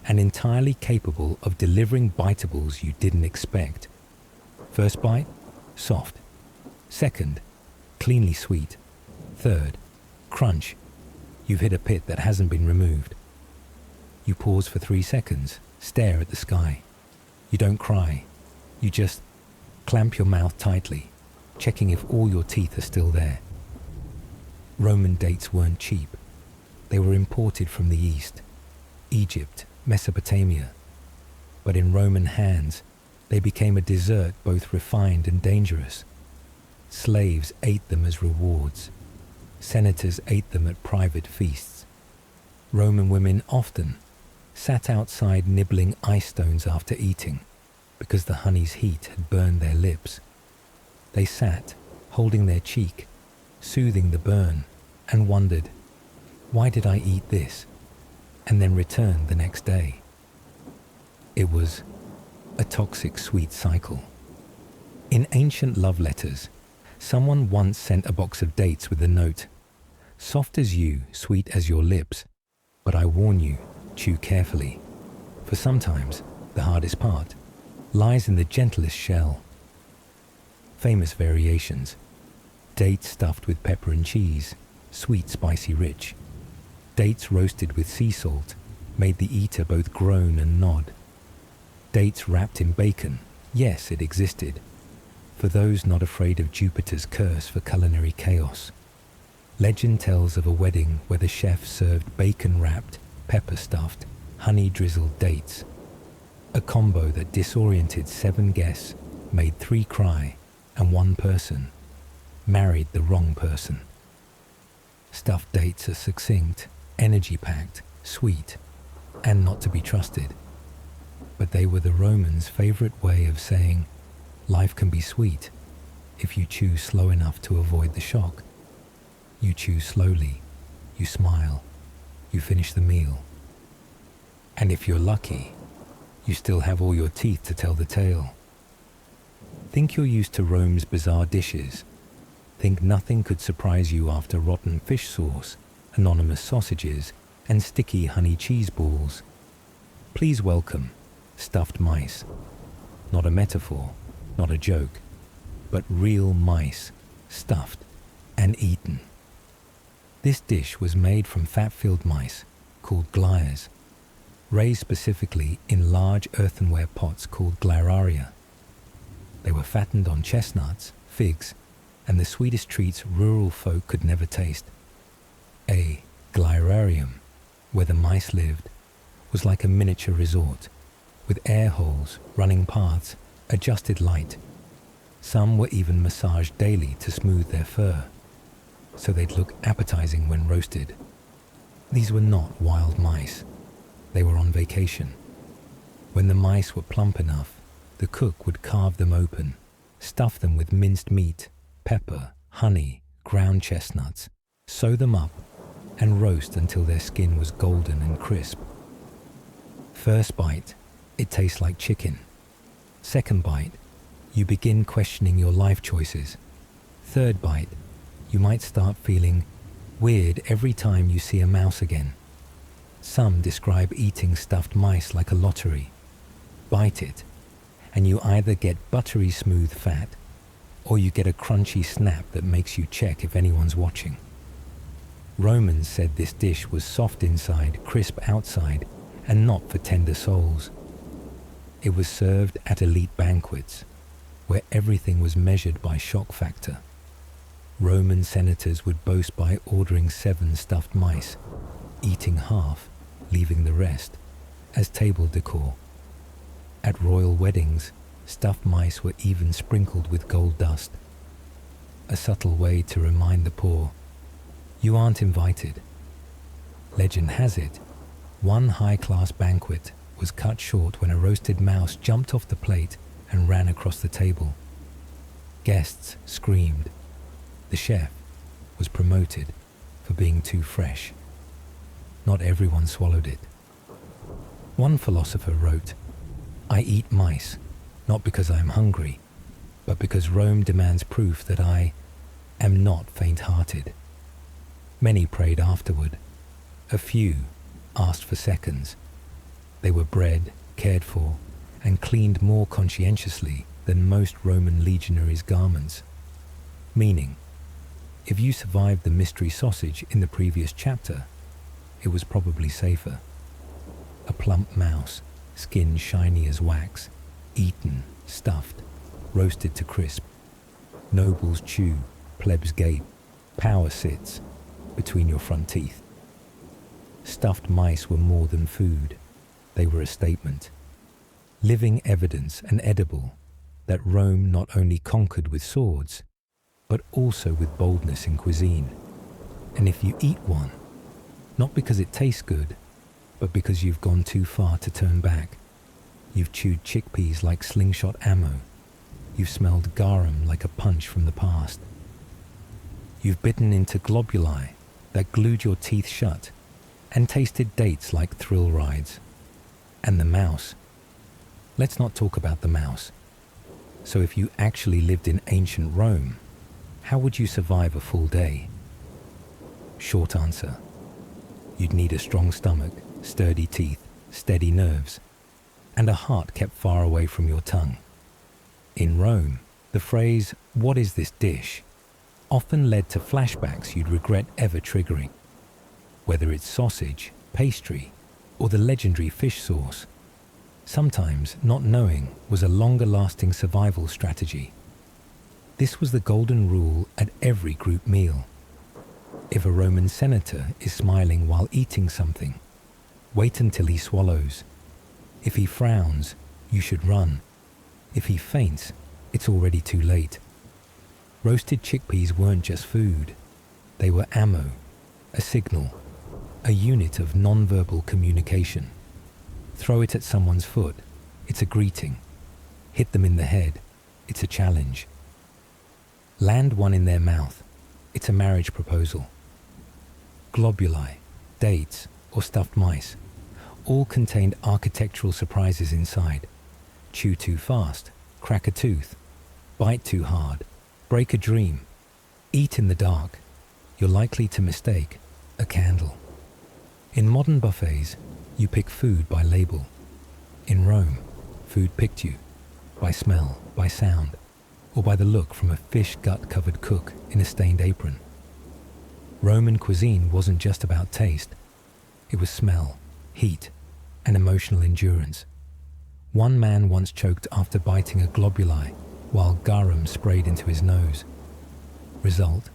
S1: and entirely capable of delivering biteables you didn't expect. First bite, soft. Second, cleanly sweet. Third, crunch. You've hit a pit that hasn't been removed. You pause for 3 seconds, stare at the sky. You don't cry. You just clamp your mouth tightly, checking if all your teeth are still there. Roman dates weren't cheap. They were imported from the East, Egypt, Mesopotamia. But in Roman hands, they became a dessert both refined and dangerous. Slaves ate them as rewards. Senators ate them at private feasts. Roman women often sat outside nibbling ice stones after eating, because the honey's heat had burned their lips. They sat, holding their cheek, soothing the burn, and wondered, why did I eat this? And then returned the next day. It was a toxic sweet cycle. In ancient love letters, someone once sent a box of dates with the note, "Soft as you, sweet as your lips, but I warn you, chew carefully, for sometimes the hardest part lies in the gentlest shell." Famous variations: dates stuffed with pepper and cheese, sweet, spicy, rich. Dates roasted with sea salt made the eater both groan and nod. Dates wrapped in bacon, yes, it existed, for those not afraid of Jupiter's curse for culinary chaos. Legend tells of a wedding where the chef served bacon-wrapped, pepper-stuffed, honey-drizzled dates, a combo that disoriented 7 guests, made 3 cry, and 1 person married the wrong person. Stuffed dates are succinct, energy-packed, sweet, and not to be trusted. But they were the Romans' favorite way of saying, life can be sweet if you chew slow enough to avoid the shock. You chew slowly, you smile, you finish the meal. And if you're lucky, you still have all your teeth to tell the tale. Think you're used to Rome's bizarre dishes. Think nothing could surprise you after rotten fish sauce, anonymous sausages, and sticky honey cheese balls. Please welcome stuffed mice. Not a metaphor, not a joke, but real mice, stuffed and eaten. This dish was made from fat-filled mice called glias, raised specifically in large earthenware pots called glararia. They were fattened on chestnuts, figs, and the sweetest treats rural folk could never taste. A glirarium, where the mice lived, was like a miniature resort, with air holes, running paths, adjusted light. Some were even massaged daily to smooth their fur, so they'd look appetizing when roasted. These were not wild mice. They were on vacation. When the mice were plump enough, the cook would carve them open, stuff them with minced meat, pepper, honey, ground chestnuts, sew them up, and roast until their skin was golden and crisp. First bite, it tastes like chicken. Second bite, you begin questioning your life choices. Third bite, you might start feeling weird every time you see a mouse again. Some describe eating stuffed mice like a lottery. Bite it, and you either get buttery smooth fat, or you get a crunchy snap that makes you check if anyone's watching. Romans said this dish was soft inside, crisp outside, and not for tender souls. It was served at elite banquets, where everything was measured by shock factor. Roman senators would boast by ordering 7 stuffed mice, eating half, leaving the rest, as table decor. At royal weddings, stuffed mice were even sprinkled with gold dust, a subtle way to remind the poor, you aren't invited. Legend has it, one high-class banquet was cut short when a roasted mouse jumped off the plate and ran across the table. Guests screamed. The chef was promoted for being too fresh. Not everyone swallowed it. One philosopher wrote, "I eat mice, not because I am hungry, but because Rome demands proof that I am not faint-hearted." Many prayed afterward. A few asked for seconds. They were bred, cared for, and cleaned more conscientiously than most Roman legionaries' garments. Meaning, if you survived the mystery sausage in the previous chapter, it was probably safer. A plump mouse, skin shiny as wax, eaten, stuffed, roasted to crisp. Nobles chew, plebs gape, power sits between your front teeth. Stuffed mice were more than food. They were a statement. Living evidence and edible that Rome not only conquered with swords, but also with boldness in cuisine. And if you eat one, not because it tastes good, but because you've gone too far to turn back, you've chewed chickpeas like slingshot ammo, you've smelled garum like a punch from the past, you've bitten into globuli that glued your teeth shut, and tasted dates like thrill rides. And the mouse. Let's not talk about the mouse. So if you actually lived in ancient Rome, how would you survive a full day? Short answer. You'd need a strong stomach, sturdy teeth, steady nerves, and a heart kept far away from your tongue. In Rome, the phrase, "What is this dish?" often led to flashbacks you'd regret ever triggering. Whether it's sausage, pastry, or the legendary fish sauce, sometimes not knowing was a longer-lasting survival strategy. This was the golden rule at every group meal. If a Roman senator is smiling while eating something, wait until he swallows. If he frowns, you should run. If he faints, it's already too late. Roasted chickpeas weren't just food. They were ammo, a signal, a unit of non-verbal communication. Throw it at someone's foot, it's a greeting. Hit them in the head, it's a challenge. Land one in their mouth, it's a marriage proposal. Globuli, dates, or stuffed mice, all contained architectural surprises inside. Chew too fast, crack a tooth, bite too hard, break a dream, eat in the dark, you're likely to mistake a candle. In modern buffets, you pick food by label. In Rome, food picked you, by smell, by sound, or by the look from a fish gut-covered cook in a stained apron. Roman cuisine wasn't just about taste. It was smell, heat, and emotional endurance. One man once choked after biting a globuli while garum sprayed into his nose. Result: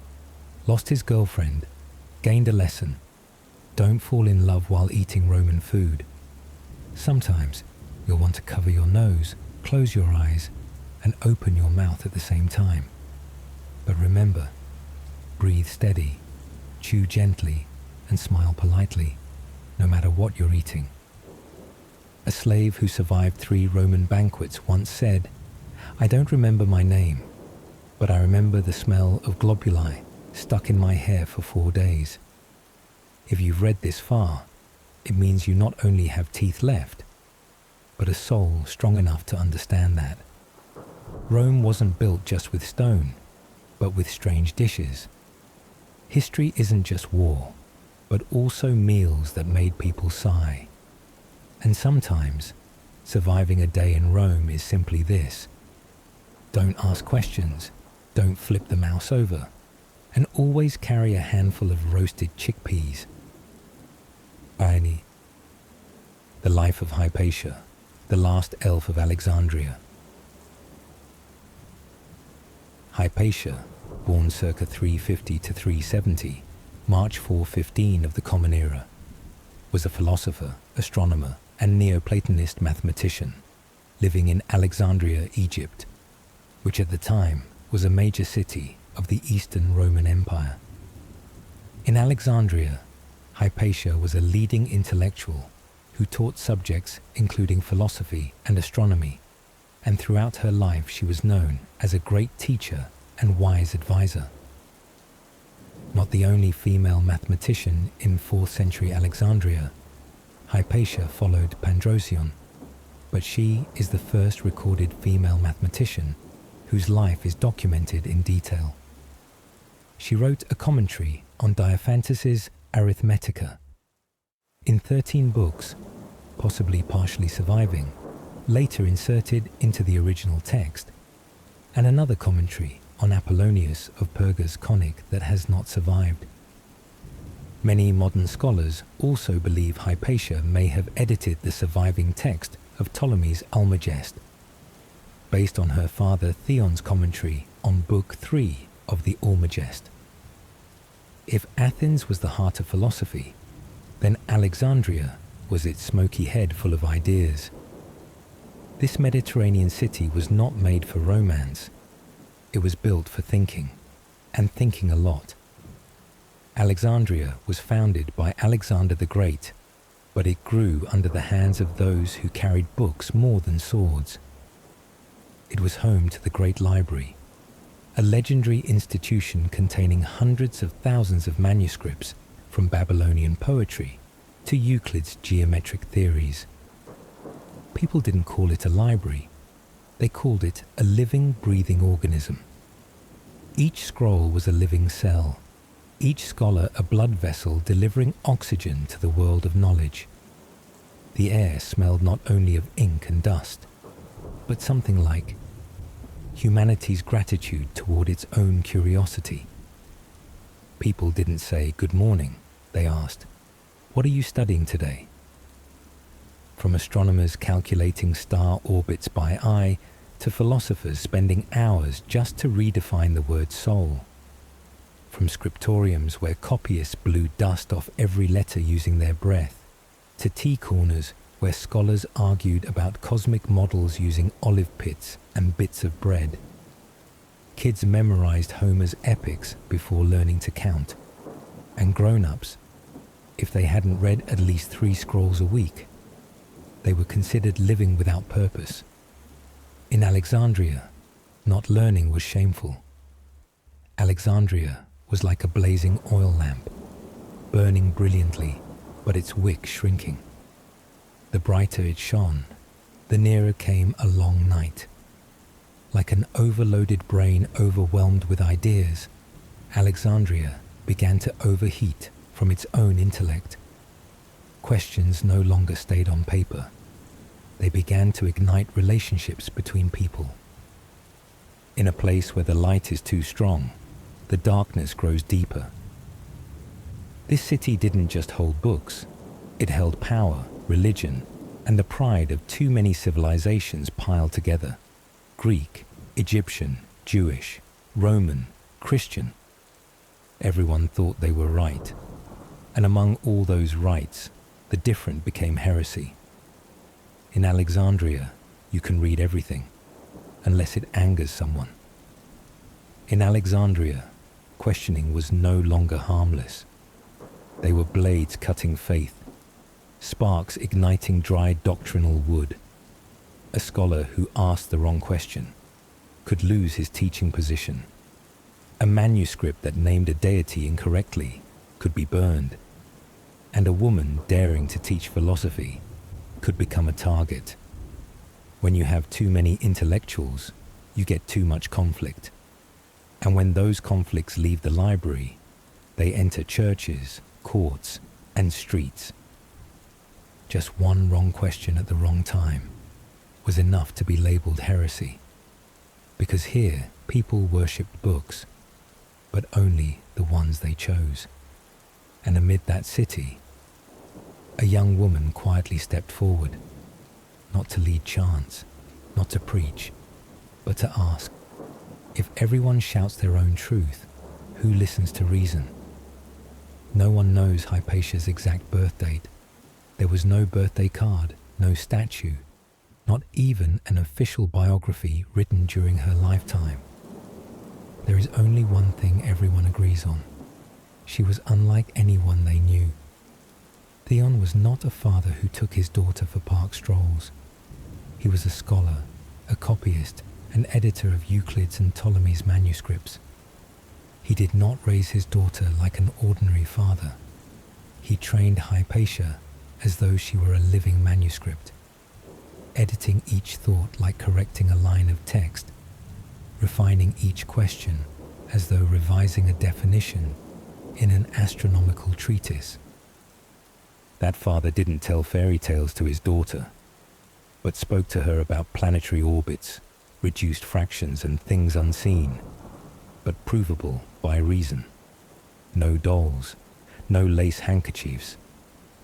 S1: lost his girlfriend, gained a lesson. Don't fall in love while eating Roman food. Sometimes you'll want to cover your nose, close your eyes, and open your mouth at the same time. But remember, breathe steady, chew gently, and smile politely, no matter what you're eating. A slave who survived 3 Roman banquets once said, "I don't remember my name, but I remember the smell of globuli stuck in my hair for 4 days." If you've read this far, it means you not only have teeth left, but a soul strong enough to understand that. Rome wasn't built just with stone, but with strange dishes. History isn't just war, but also meals that made people sigh. And sometimes, surviving a day in Rome is simply this: don't ask questions, don't flip the mouse over, and always carry a handful of roasted chickpeas. Irony. The life of Hypatia, the last elf of Alexandria. Hypatia, born circa 350 to 370, March 415 of the Common Era, was a philosopher, astronomer, and Neoplatonist mathematician living in Alexandria, Egypt, which at the time was a major city of the Eastern Roman Empire. In Alexandria, Hypatia was a leading intellectual who taught subjects including philosophy and astronomy, and throughout her life she was known as a great teacher and wise advisor. Not the only female mathematician in 4th century Alexandria, Hypatia followed Pandrosion, but she is the first recorded female mathematician whose life is documented in detail. She wrote a commentary on Diophantus's Arithmetica. In 13 books, possibly partially surviving, later inserted into the original text, and another commentary on Apollonius of Perga's conic that has not survived. Many modern scholars also believe Hypatia may have edited the surviving text of Ptolemy's Almagest, based on her father Theon's commentary on Book 3 of the Almagest. If Athens was the heart of philosophy, then Alexandria was its smoky head full of ideas. This Mediterranean city was not made for romance. It was built for thinking, and thinking a lot. Alexandria was founded by Alexander the Great, but it grew under the hands of those who carried books more than swords. It was home to the Great Library, a legendary institution containing hundreds of thousands of manuscripts from Babylonian poetry to Euclid's geometric theories. People didn't call it a library. They called it a living, breathing organism. Each scroll was a living cell, each scholar a blood vessel delivering oxygen to the world of knowledge. The air smelled not only of ink and dust, but something like humanity's gratitude toward its own curiosity. People didn't say good morning. They asked, "What are you studying today?" From astronomers calculating star orbits by eye to philosophers spending hours just to redefine the word soul. From scriptoriums where copyists blew dust off every letter using their breath, to tea corners where scholars argued about cosmic models using olive pits and bits of bread. Kids memorized Homer's epics before learning to count, and grown-ups, if they hadn't read at least 3 scrolls a week, they were considered living without purpose. In Alexandria, not learning was shameful. Alexandria was like a blazing oil lamp, burning brilliantly, but its wick shrinking. The brighter it shone, the nearer came a long night. Like an overloaded brain overwhelmed with ideas, Alexandria began to overheat from its own intellect. Questions no longer stayed on paper. They began to ignite relationships between people. In a place where the light is too strong, the darkness grows deeper. This city didn't just hold books, it held power, religion, and the pride of too many civilizations piled together. Greek, Egyptian, Jewish, Roman, Christian. Everyone thought they were right, and among all those rights, the different became heresy. In Alexandria, you can read everything, unless it angers someone. In Alexandria, questioning was no longer harmless. They were blades cutting faith, sparks igniting dry doctrinal wood. A scholar who asked the wrong question could lose his teaching position. A manuscript that named a deity incorrectly could be burned, and a woman daring to teach philosophy could become a target. When you have too many intellectuals, you get too much conflict. And when those conflicts leave the library, they enter churches, courts, and streets. Just one wrong question at the wrong time was enough to be labeled heresy. Because here, people worshipped books, but only the ones they chose. And amid that city, a young woman quietly stepped forward, not to lead chants, not to preach, but to ask, if everyone shouts their own truth, who listens to reason? No one knows Hypatia's exact birth date. There was no birthday card, no statue, not even an official biography written during her lifetime. There is only one thing everyone agrees on. She was unlike anyone they knew. Theon was not a father who took his daughter for park strolls. He was a scholar, a copyist, an editor of Euclid's and Ptolemy's manuscripts. He did not raise his daughter like an ordinary father. He trained Hypatia as though she were a living manuscript, editing each thought like correcting a line of text, refining each question as though revising a definition in an astronomical treatise. That father didn't tell fairy tales to his daughter, but spoke to her about planetary orbits, reduced fractions and things unseen, but provable by reason. No dolls, no lace handkerchiefs,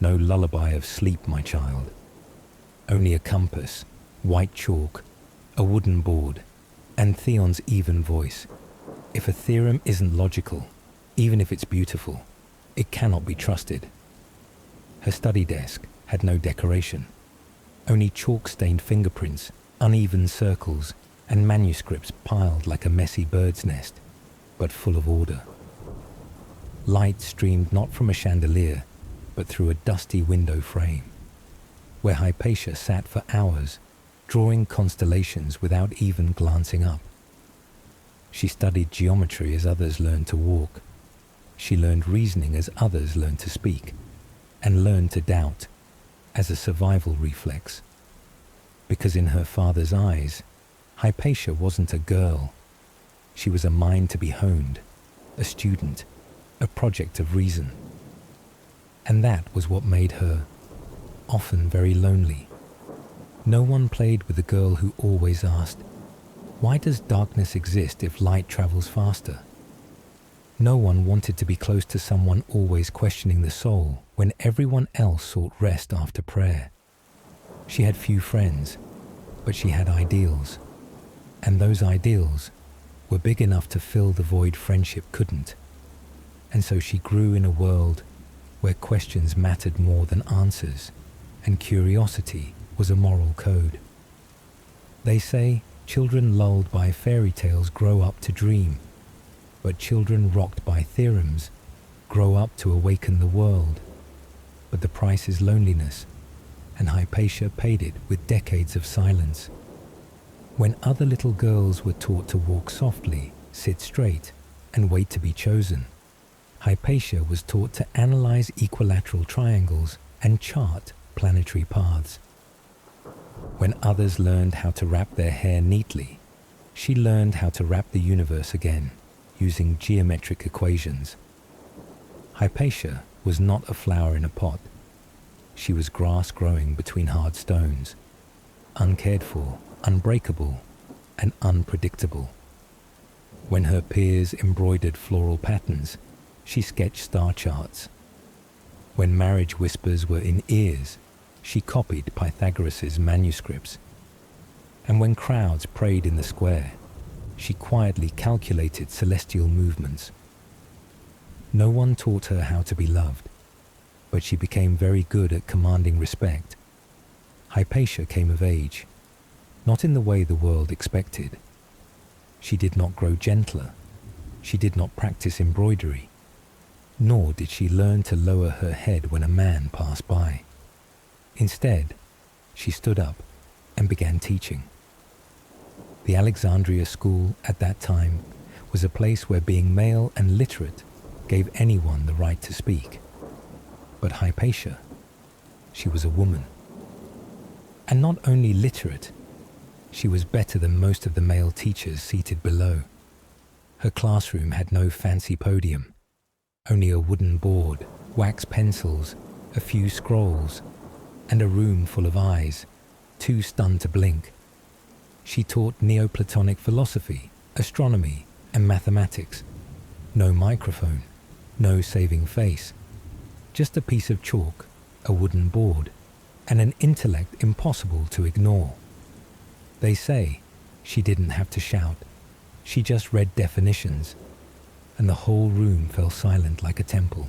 S1: no lullaby of sleep, my child. Only a compass, white chalk, a wooden board, and Theon's even voice. If a theorem isn't logical, even if it's beautiful, it cannot be trusted. Her study desk had no decoration, only chalk-stained fingerprints, uneven circles, and manuscripts piled like a messy bird's nest, but full of order. Light streamed not from a chandelier, but through a dusty window frame, where Hypatia sat for hours, drawing constellations without even glancing up. She studied geometry as others learned to walk. She learned reasoning as others learned to speak, and learned to doubt as a survival reflex. Because in her father's eyes, Hypatia wasn't a girl. She was a mind to be honed, a student, a project of reason. And that was what made her often very lonely. No one played with the girl who always asked, why does darkness exist if light travels faster? No one wanted to be close to someone always questioning the soul when everyone else sought rest after prayer. She had few friends, but she had ideals, and those ideals were big enough to fill the void friendship couldn't. And so she grew in a world where questions mattered more than answers, and curiosity was a moral code. They say children lulled by fairy tales grow up to dream, but children rocked by theorems grow up to awaken the world. But the price is loneliness, and Hypatia paid it with decades of silence. When other little girls were taught to walk softly, sit straight, and wait to be chosen, Hypatia was taught to analyze equilateral triangles and chart planetary paths. When others learned how to wrap their hair neatly, she learned how to wrap the universe again, using geometric equations. Hypatia was not a flower in a pot. She was grass growing between hard stones, uncared for, unbreakable, and unpredictable. When her peers embroidered floral patterns, she sketched star charts, When marriage whispers were in ears, she copied Pythagoras's manuscripts. And when crowds prayed in the square, she quietly calculated celestial movements. No one taught her how to be loved, but she became very good at commanding respect. Hypatia came of age, not in the way the world expected. She did not grow gentler. She did not practice embroidery, nor did she learn to lower her head when a man passed by. Instead, she stood up and began teaching. The Alexandria school at that time was a place where being male and literate gave anyone the right to speak. But Hypatia, she was a woman. And not only literate, she was better than most of the male teachers seated below. Her classroom had no fancy podium, only a wooden board, wax pencils, a few scrolls, and a room full of eyes, too stunned to blink. She taught Neoplatonic philosophy, astronomy, and mathematics. No microphone, no saving face, just a piece of chalk, a wooden board, and an intellect impossible to ignore. They say she didn't have to shout. She just read definitions, and the whole room fell silent like a temple.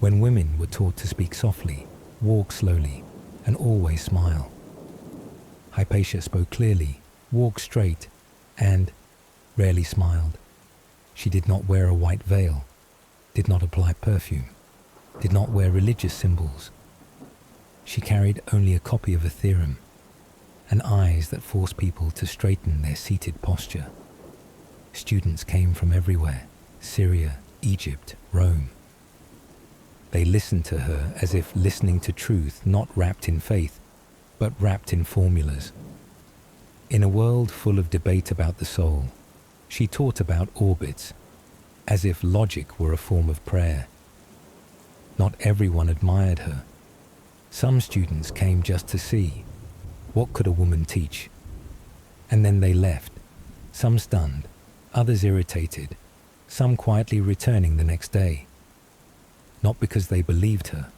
S1: When women were taught to speak softly, walk slowly, and always smile. Hypatia spoke clearly, walked straight, and rarely smiled. She did not wear a white veil, did not apply perfume, did not wear religious symbols. She carried only a copy of a theorem, and eyes that forced people to straighten their seated posture. Students came from everywhere, Syria, Egypt, Rome. They listened to her as if listening to truth not wrapped in faith, but wrapped in formulas. In a world full of debate about the soul, she taught about orbits, as if logic were a form of prayer. Not everyone admired her. Some students came just to see, what could a woman teach? And then they left, some stunned, others irritated, some quietly returning the next day. Not because they believed her,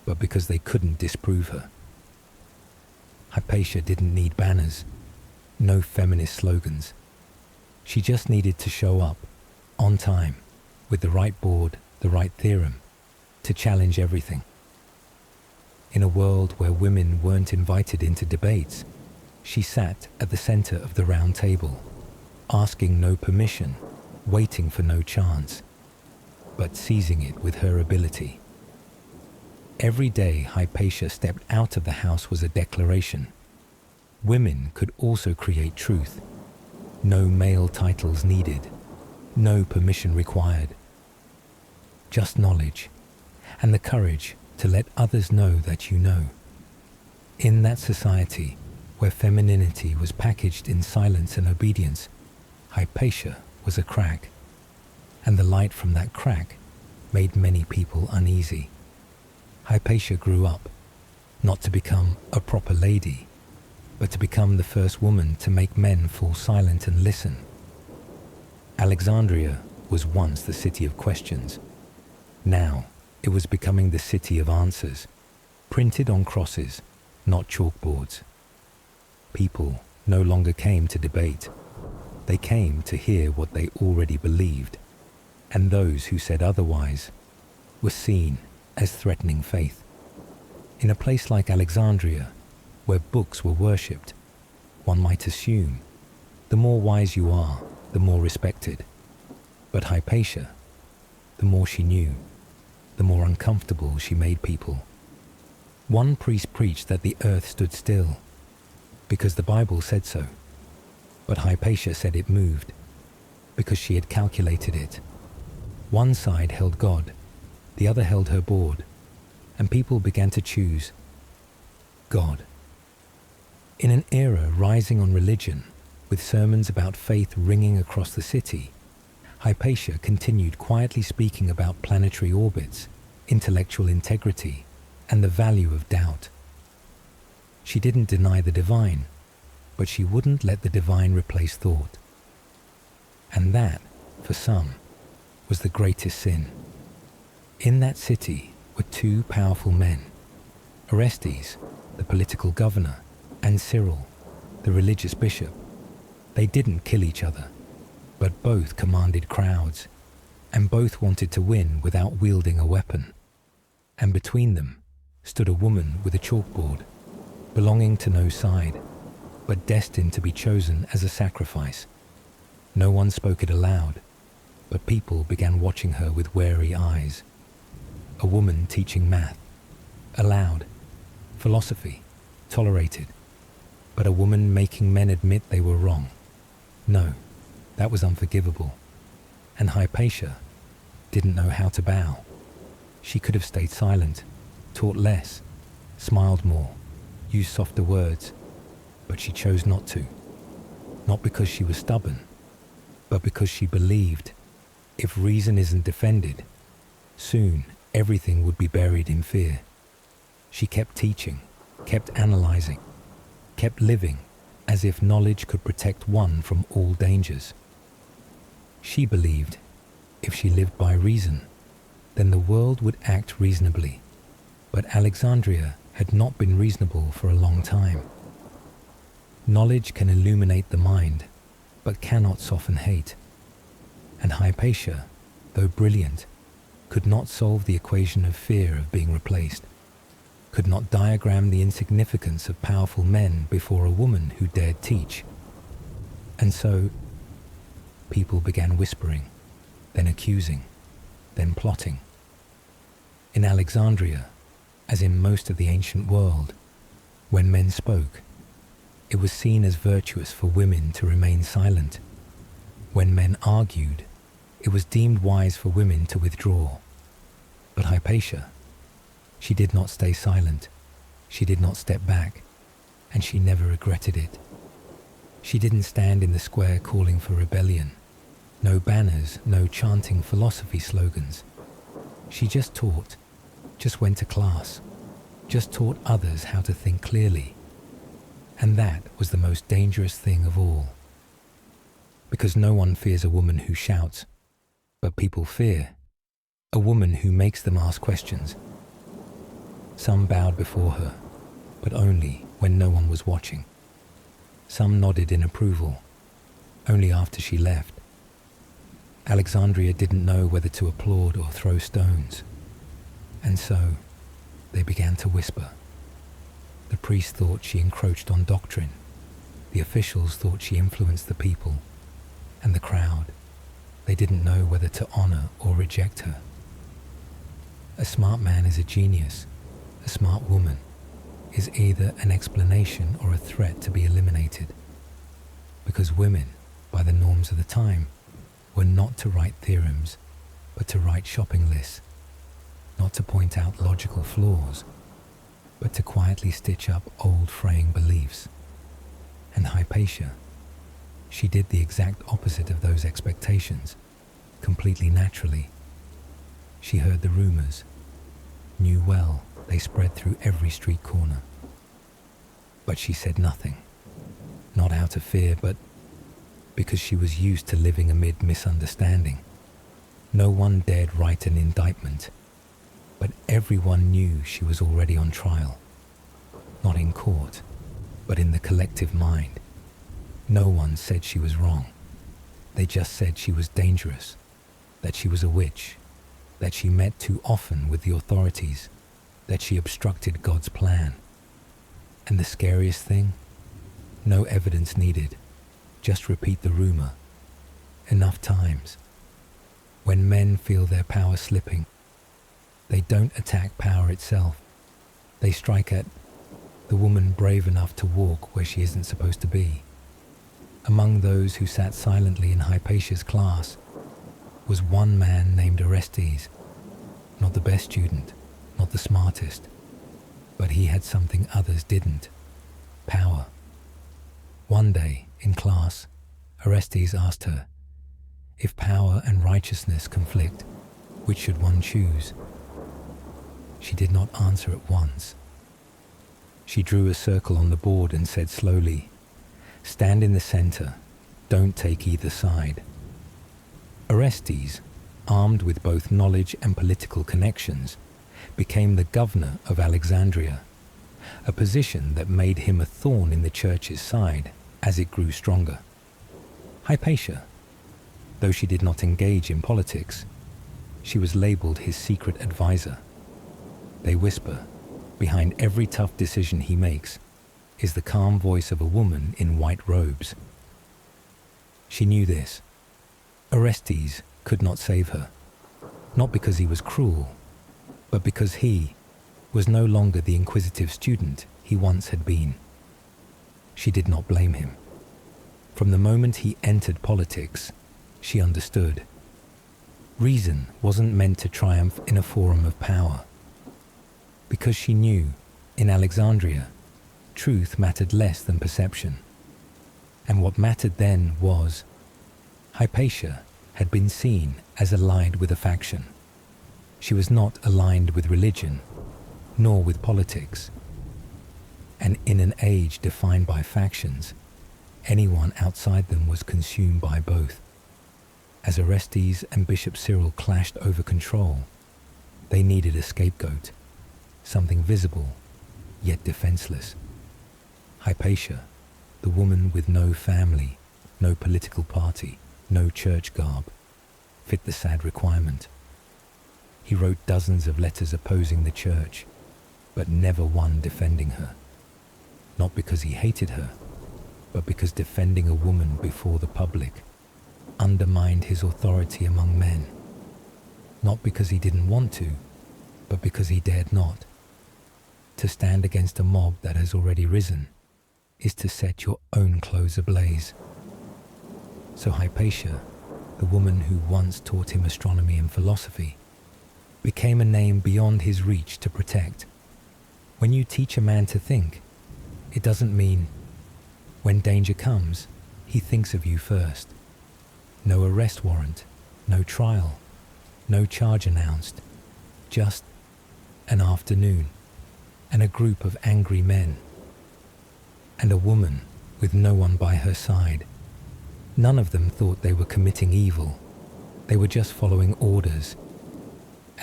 S1: but because they couldn't disprove her. Hypatia didn't need banners, no feminist slogans. She just needed to show up, on time, with the right board, the right theorem, to challenge everything. In a world where women weren't invited into debates, she sat at the center of the round table, asking no permission, waiting for no chance, but seizing it with her ability. Every day Hypatia stepped out of the house was a declaration. Women could also create truth. No male titles needed, no permission required. Just knowledge, and the courage to let others know that you know. In that society, where femininity was packaged in silence and obedience, Hypatia was a crack, and the light from that crack made many people uneasy. Hypatia grew up, not to become a proper lady, but to become the first woman to make men fall silent and listen. Alexandria was once the city of questions. Now, it was becoming the city of answers, printed on crosses, not chalkboards. People no longer came to debate. They came to hear what they already believed, and those who said otherwise were seen as threatening faith. In a place like Alexandria, where books were worshipped, one might assume the more wise you are, the more respected. But Hypatia, the more she knew, the more uncomfortable she made people. One priest preached that the earth stood still, because the Bible said so. But Hypatia said it moved, because she had calculated it. One side held God, the other held her board, and people began to choose God. In an era rising on religion, with sermons about faith ringing across the city, Hypatia continued quietly speaking about planetary orbits, intellectual integrity, and the value of doubt. She didn't deny the divine, but she wouldn't let the divine replace thought. And that, for some, was the greatest sin. In that city, were two powerful men, Orestes, the political governor, and Cyril, the religious bishop. They didn't kill each other, but both commanded crowds, and both wanted to win without wielding a weapon. And between them stood a woman with a chalkboard, belonging to no side, but destined to be chosen as a sacrifice. No one spoke it aloud, but people began watching her with wary eyes. A woman teaching math, allowed, philosophy, tolerated, but a woman making men admit they were wrong. No, that was unforgivable. And Hypatia didn't know how to bow. She could have stayed silent, taught less, smiled more, used softer words, but she chose not to. Not because she was stubborn, but because she believed if reason isn't defended, soon everything would be buried in fear. She kept teaching, kept analyzing, kept living as if knowledge could protect one from all dangers. She believed if she lived by reason, then the world would act reasonably. But Alexandria had not been reasonable for a long time. Knowledge can illuminate the mind, but cannot soften hate. And Hypatia, though brilliant, could not solve the equation of fear of being replaced, could not diagram the insignificance of powerful men before a woman who dared teach. And so, people began whispering, then accusing, then plotting. In Alexandria, as in most of the ancient world, when men spoke, it was seen as virtuous for women to remain silent. When men argued, it was deemed wise for women to withdraw. But Hypatia, she did not stay silent, she did not step back, and she never regretted it. She didn't stand in the square calling for rebellion. No banners, no chanting philosophy slogans. She just taught, just went to class, just taught others how to think clearly. And that was the most dangerous thing of all. Because no one fears a woman who shouts, but people fear a woman who makes them ask questions. Some bowed before her, but only when no one was watching. Some nodded in approval, only after she left. Alexandria didn't know whether to applaud or throw stones. And so, they began to whisper. The priest thought she encroached on doctrine. The officials thought she influenced the people. And the crowd, they didn't know whether to honor or reject her. A smart man is a genius. A smart woman is either an explanation or a threat to be eliminated. Because women, by the norms of the time, were not to write theorems, but to write shopping lists, not to point out logical flaws, but to quietly stitch up old fraying beliefs. And Hypatia, she did the exact opposite of those expectations, completely naturally. She heard the rumors, knew well they spread through every street corner. But she said nothing, not out of fear, but because she was used to living amid misunderstanding. No one dared write an indictment, but everyone knew she was already on trial. Not in court, but in the collective mind. No one said she was wrong. They just said she was dangerous, that she was a witch, that she met too often with the authorities, that she obstructed God's plan. And the scariest thing? No evidence needed. Just repeat the rumor. Enough times. When men feel their power slipping, they don't attack power itself. They strike at the woman brave enough to walk where she isn't supposed to be. Among those who sat silently in Hypatia's class was one man named Orestes. Not the best student, not the smartest, but he had something others didn't. Power. One day, in class, Orestes asked her, if power and righteousness conflict, which should one choose? She did not answer at once. She drew a circle on the board and said slowly, stand in the center, don't take either side. Orestes, armed with both knowledge and political connections, became the governor of Alexandria, a position that made him a thorn in the church's side as it grew stronger. Hypatia, though she did not engage in politics, she was labeled his secret advisor. They whisper, behind every tough decision he makes is the calm voice of a woman in white robes. She knew this. Orestes could not save her, not because he was cruel, but because he was no longer the inquisitive student he once had been. She did not blame him. From the moment he entered politics, she understood. Reason wasn't meant to triumph in a forum of power. Because she knew, in Alexandria, truth mattered less than perception. And what mattered then was, Hypatia had been seen as allied with a faction. She was not aligned with religion, nor with politics. And in an age defined by factions, anyone outside them was consumed by both. As Orestes and Bishop Cyril clashed over control, they needed a scapegoat, something visible, yet defenseless. Hypatia, the woman with no family, no political party, no church garb, fit the sad requirement. He wrote dozens of letters opposing the church, but never one defending her. Not because he hated her, but because defending a woman before the public undermined his authority among men. Not because he didn't want to, but because he dared not. To stand against a mob that has already risen is to set your own clothes ablaze. So Hypatia, the woman who once taught him astronomy and philosophy, became a name beyond his reach to protect. When you teach a man to think, it doesn't mean when danger comes, he thinks of you first. No arrest warrant, no trial, no charge announced, just an afternoon and a group of angry men and a woman with no one by her side. None of them thought they were committing evil. They were just following orders,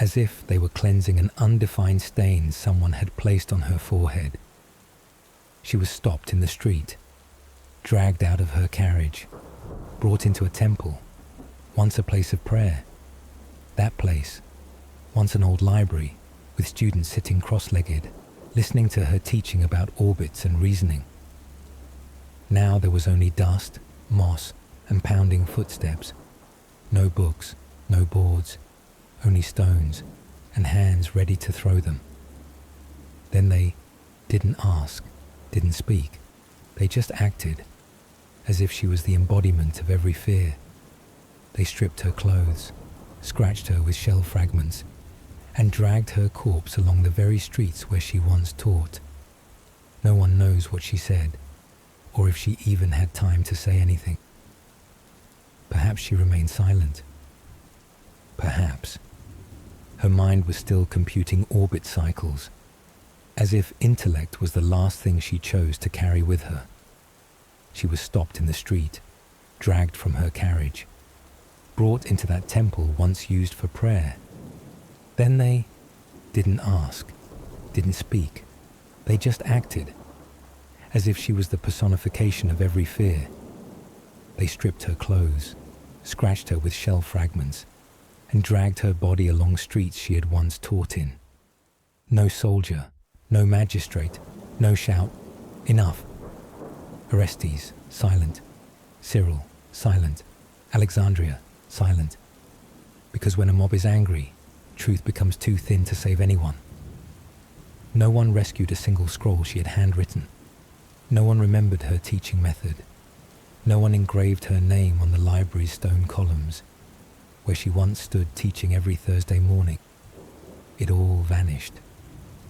S1: as if they were cleansing an undefined stain someone had placed on her forehead. She was stopped in the street, dragged out of her carriage, brought into a temple, once a place of prayer. That place, once an old library, with students sitting cross-legged, listening to her teaching about orbits and reasoning. Now there was only dust, moss, and pounding footsteps. No books, no boards, only stones, and hands ready to throw them. Then they didn't ask, didn't speak. They just acted, as if she was the embodiment of every fear. They stripped her clothes, scratched her with shell fragments, and dragged her corpse along the very streets where she once taught. No one knows what she said, or if she even had time to say anything. Perhaps she remained silent. Perhaps. Her mind was still computing orbit cycles, as if intellect was the last thing she chose to carry with her. She was stopped in the street, dragged from her carriage, brought into that temple once used for prayer. Then they didn't ask, didn't speak. They just acted, as if she was the personification of every fear. They stripped her clothes, scratched her with shell fragments, and dragged her body along streets she had once taught in. No soldier, no magistrate, no shout. Enough. Orestes, silent. Cyril, silent. Alexandria, silent. Because when a mob is angry, truth becomes too thin to save anyone. No one rescued a single scroll she had handwritten. No one remembered her teaching method. No one engraved her name on the library's stone columns, where she once stood teaching every Thursday morning. It all vanished,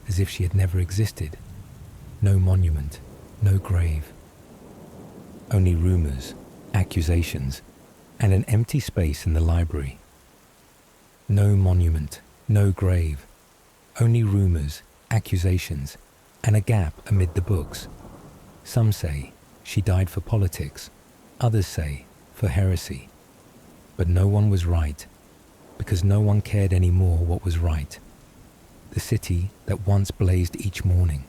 S1: as if she had never existed. No monument, no grave. Only rumors, accusations, and an empty space in the library. No monument, no grave. Only rumors, accusations, and a gap amid the books. Some say she died for politics, others say for heresy. But no one was right, because no one cared anymore what was right. the city that once blazed each morning,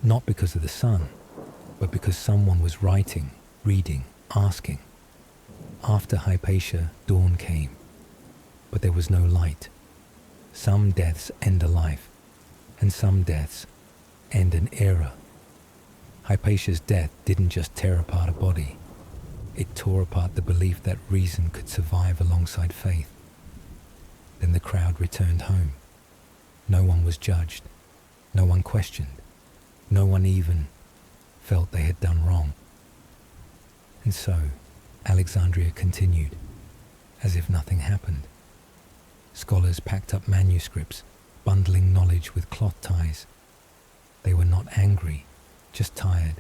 S1: not because of the sun, but because someone was writing, reading, asking. After Hypatia, dawn came, but there was no light. Some deaths end a life, and some deaths end an era. Hypatia's death didn't just tear apart a body, it tore apart the belief that reason could survive alongside faith. Then the crowd returned home. No one was judged, no one questioned, no one even felt they had done wrong. And so, Alexandria continued, as if nothing happened. Scholars packed up manuscripts, bundling knowledge with cloth ties. They were not angry, just tired,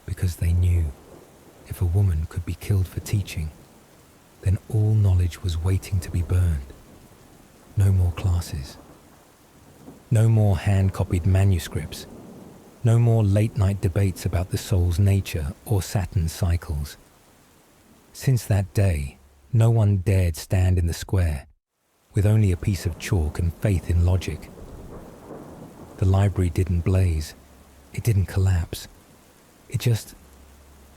S1: because they knew if a woman could be killed for teaching, then all knowledge was waiting to be burned. No more classes. No more hand-copied manuscripts. No more late-night debates about the soul's nature or Saturn's cycles. Since that day, no one dared stand in the square with only a piece of chalk and faith in logic. The library didn't blaze. It didn't collapse. It just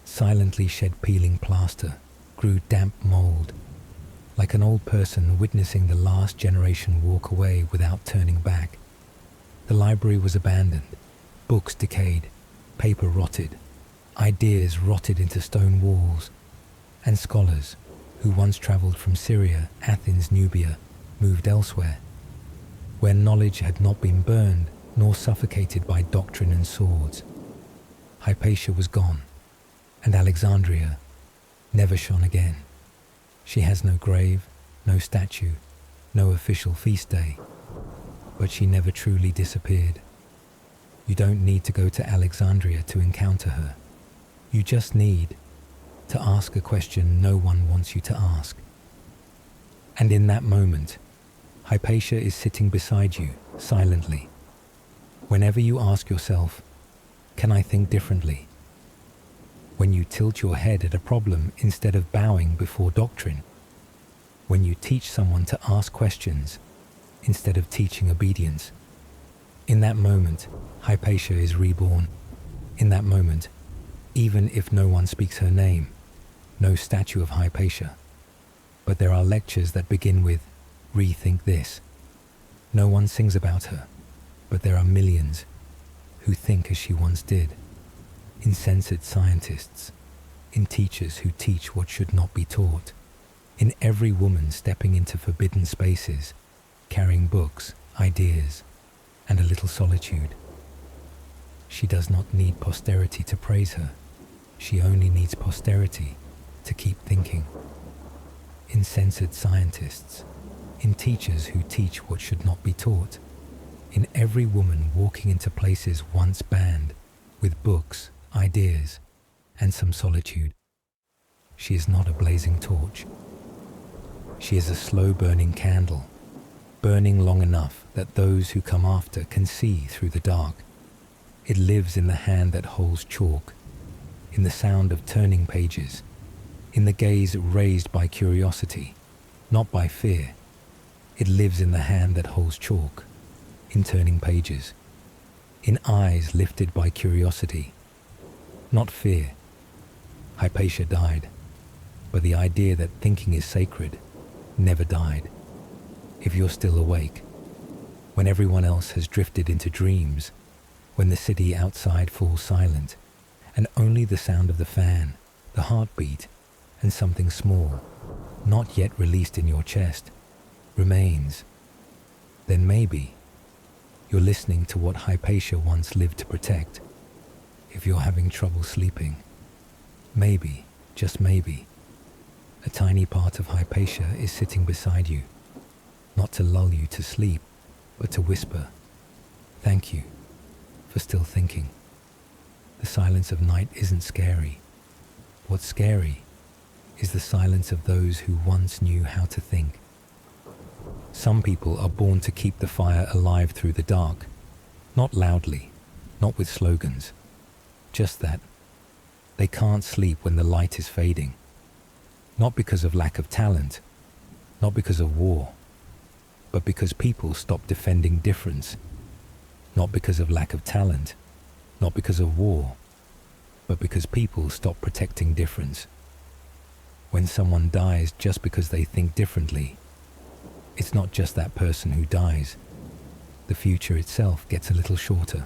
S1: silently shed peeling plaster, grew damp mold, like an old person witnessing the last generation walk away without turning back. The library was abandoned, books decayed, paper rotted, ideas rotted into stone walls, and scholars who once traveled from Syria, Athens, Nubia, moved elsewhere, where knowledge had not been burned nor suffocated by doctrine and swords. Hypatia was gone, and Alexandria never shone again. She has no grave, no statue, no official feast day, but she never truly disappeared. You don't need to go to Alexandria to encounter her. You just need to ask a question no one wants you to ask. And in that moment, Hypatia is sitting beside you, silently. Whenever you ask yourself, can I think differently? When you tilt your head at a problem instead of bowing before doctrine. When you teach someone to ask questions instead of teaching obedience. In that moment, Hypatia is reborn. In that moment, even if no one speaks her name, no statue of Hypatia. But there are lectures that begin with, rethink this. No one sings about her, but there are millions who think as she once did. Insensate scientists, in teachers who teach what should not be taught, in every woman stepping into forbidden spaces, carrying books, ideas, and a little solitude. She does not need posterity to praise her. She only needs posterity to keep thinking. Insensate scientists, in teachers who teach what should not be taught, in every woman walking into places once banned, with books, ideas, and some solitude. She is not a blazing torch. She is a slow-burning candle, burning long enough that those who come after can see through the dark. It lives in the hand that holds chalk, in the sound of turning pages, in the gaze raised by curiosity, not by fear. It lives in the hand that holds chalk, in turning pages, in eyes lifted by curiosity, not fear. Hypatia died, but the idea that thinking is sacred never died. If you're still awake, when everyone else has drifted into dreams, when the city outside falls silent, and only the sound of the fan, the heartbeat, and something small, not yet released in your chest, remains, then maybe you're listening to what Hypatia once lived to protect. If you're having trouble sleeping, maybe, just maybe, a tiny part of Hypatia is sitting beside you, not to lull you to sleep, but to whisper, thank you for still thinking. The silence of night isn't scary. What's scary is the silence of those who once knew how to think. Some people are born to keep the fire alive through the dark, not loudly, not with slogans, just that they can't sleep when the light is fading. Not because of lack of talent, not because of war, but because people stop defending difference, not because of lack of talent, not because of war, but because people stop protecting difference. When someone dies just because they think differently, it's not just that person who dies. The future itself gets a little shorter.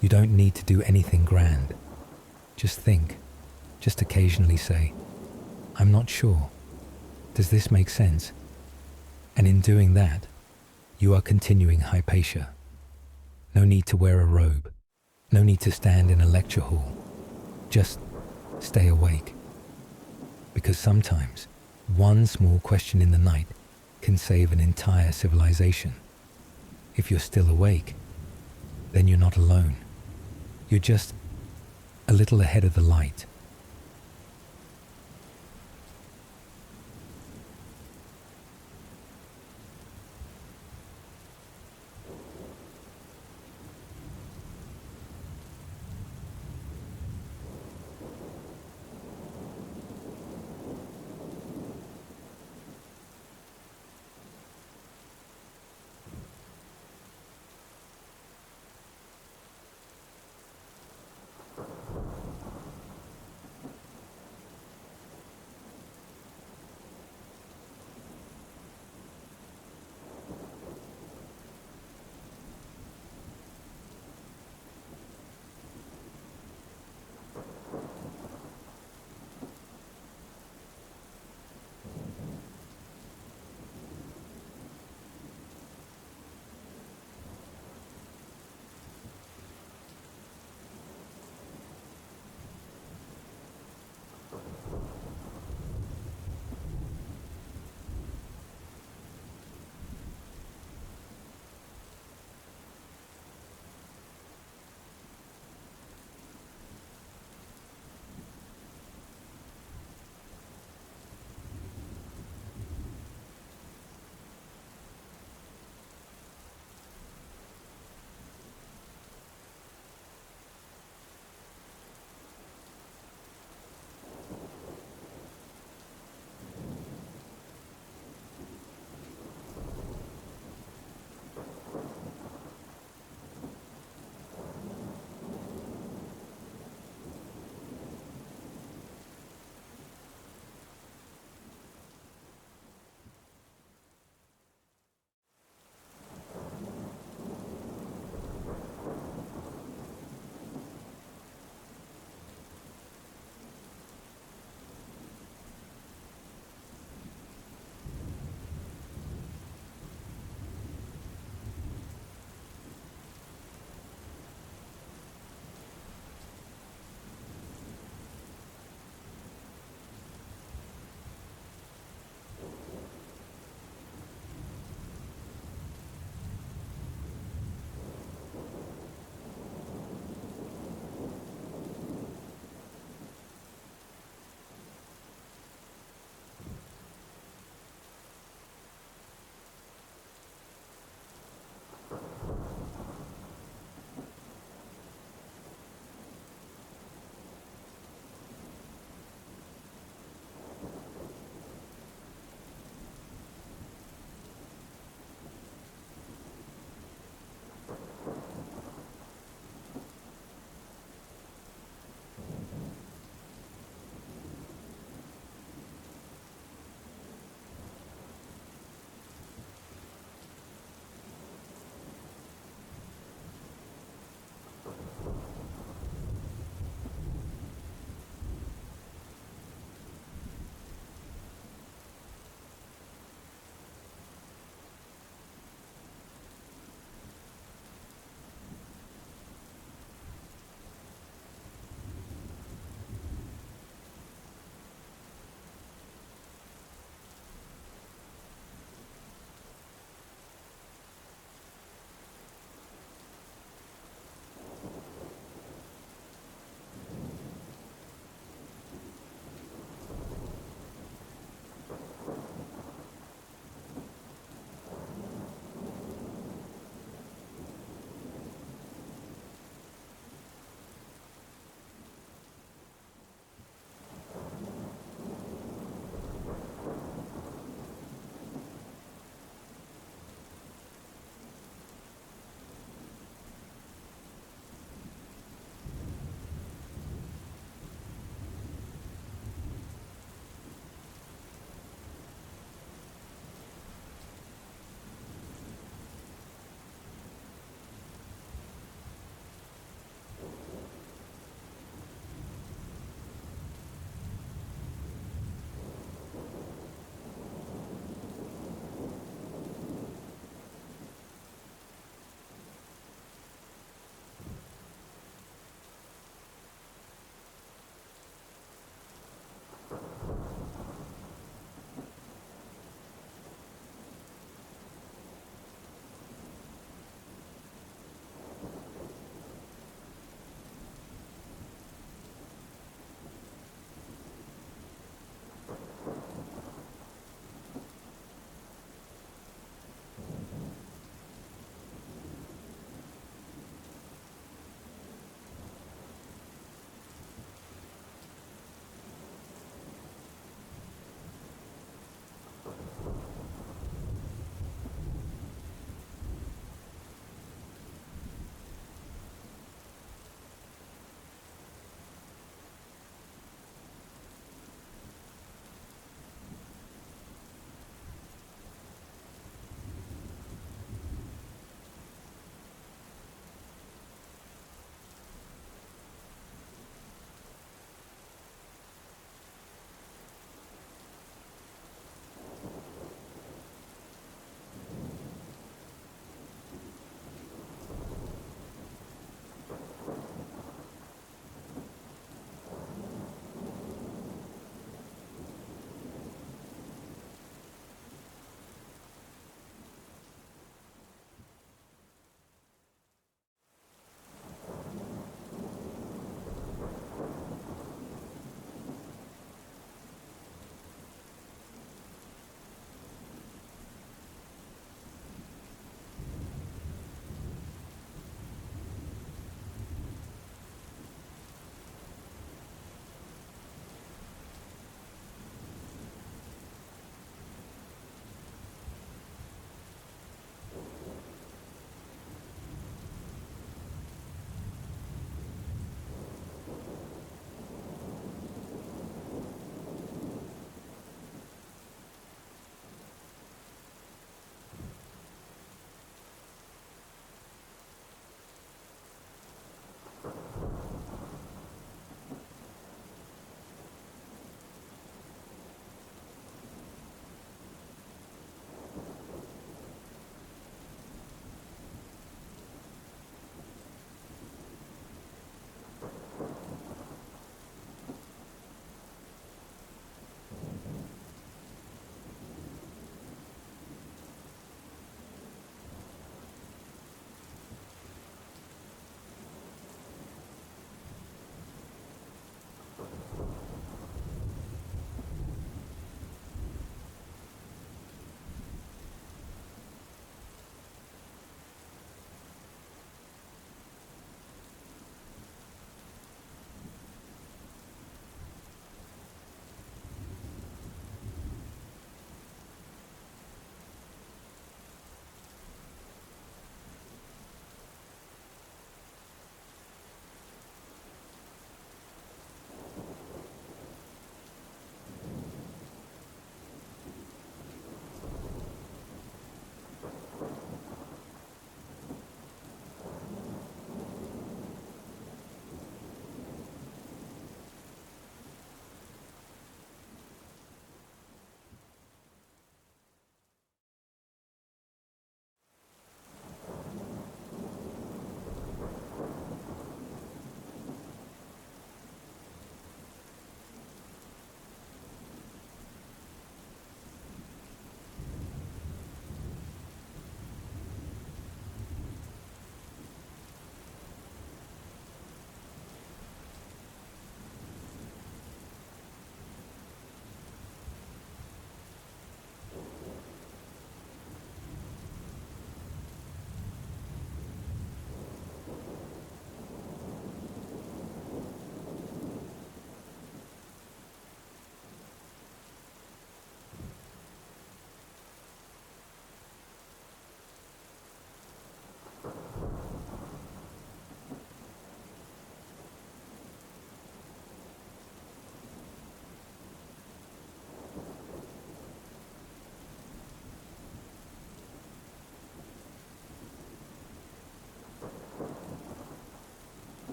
S1: You don't need to do anything grand. Just think. Just occasionally say, "I'm not sure. Does this make sense?" And in doing that, you are continuing Hypatia. No need to wear a robe. No need to stand in a lecture hall. Just stay awake. Because sometimes, one small question in the night can save an entire civilization. If you're still awake, then you're not alone. You're just a little ahead of the light.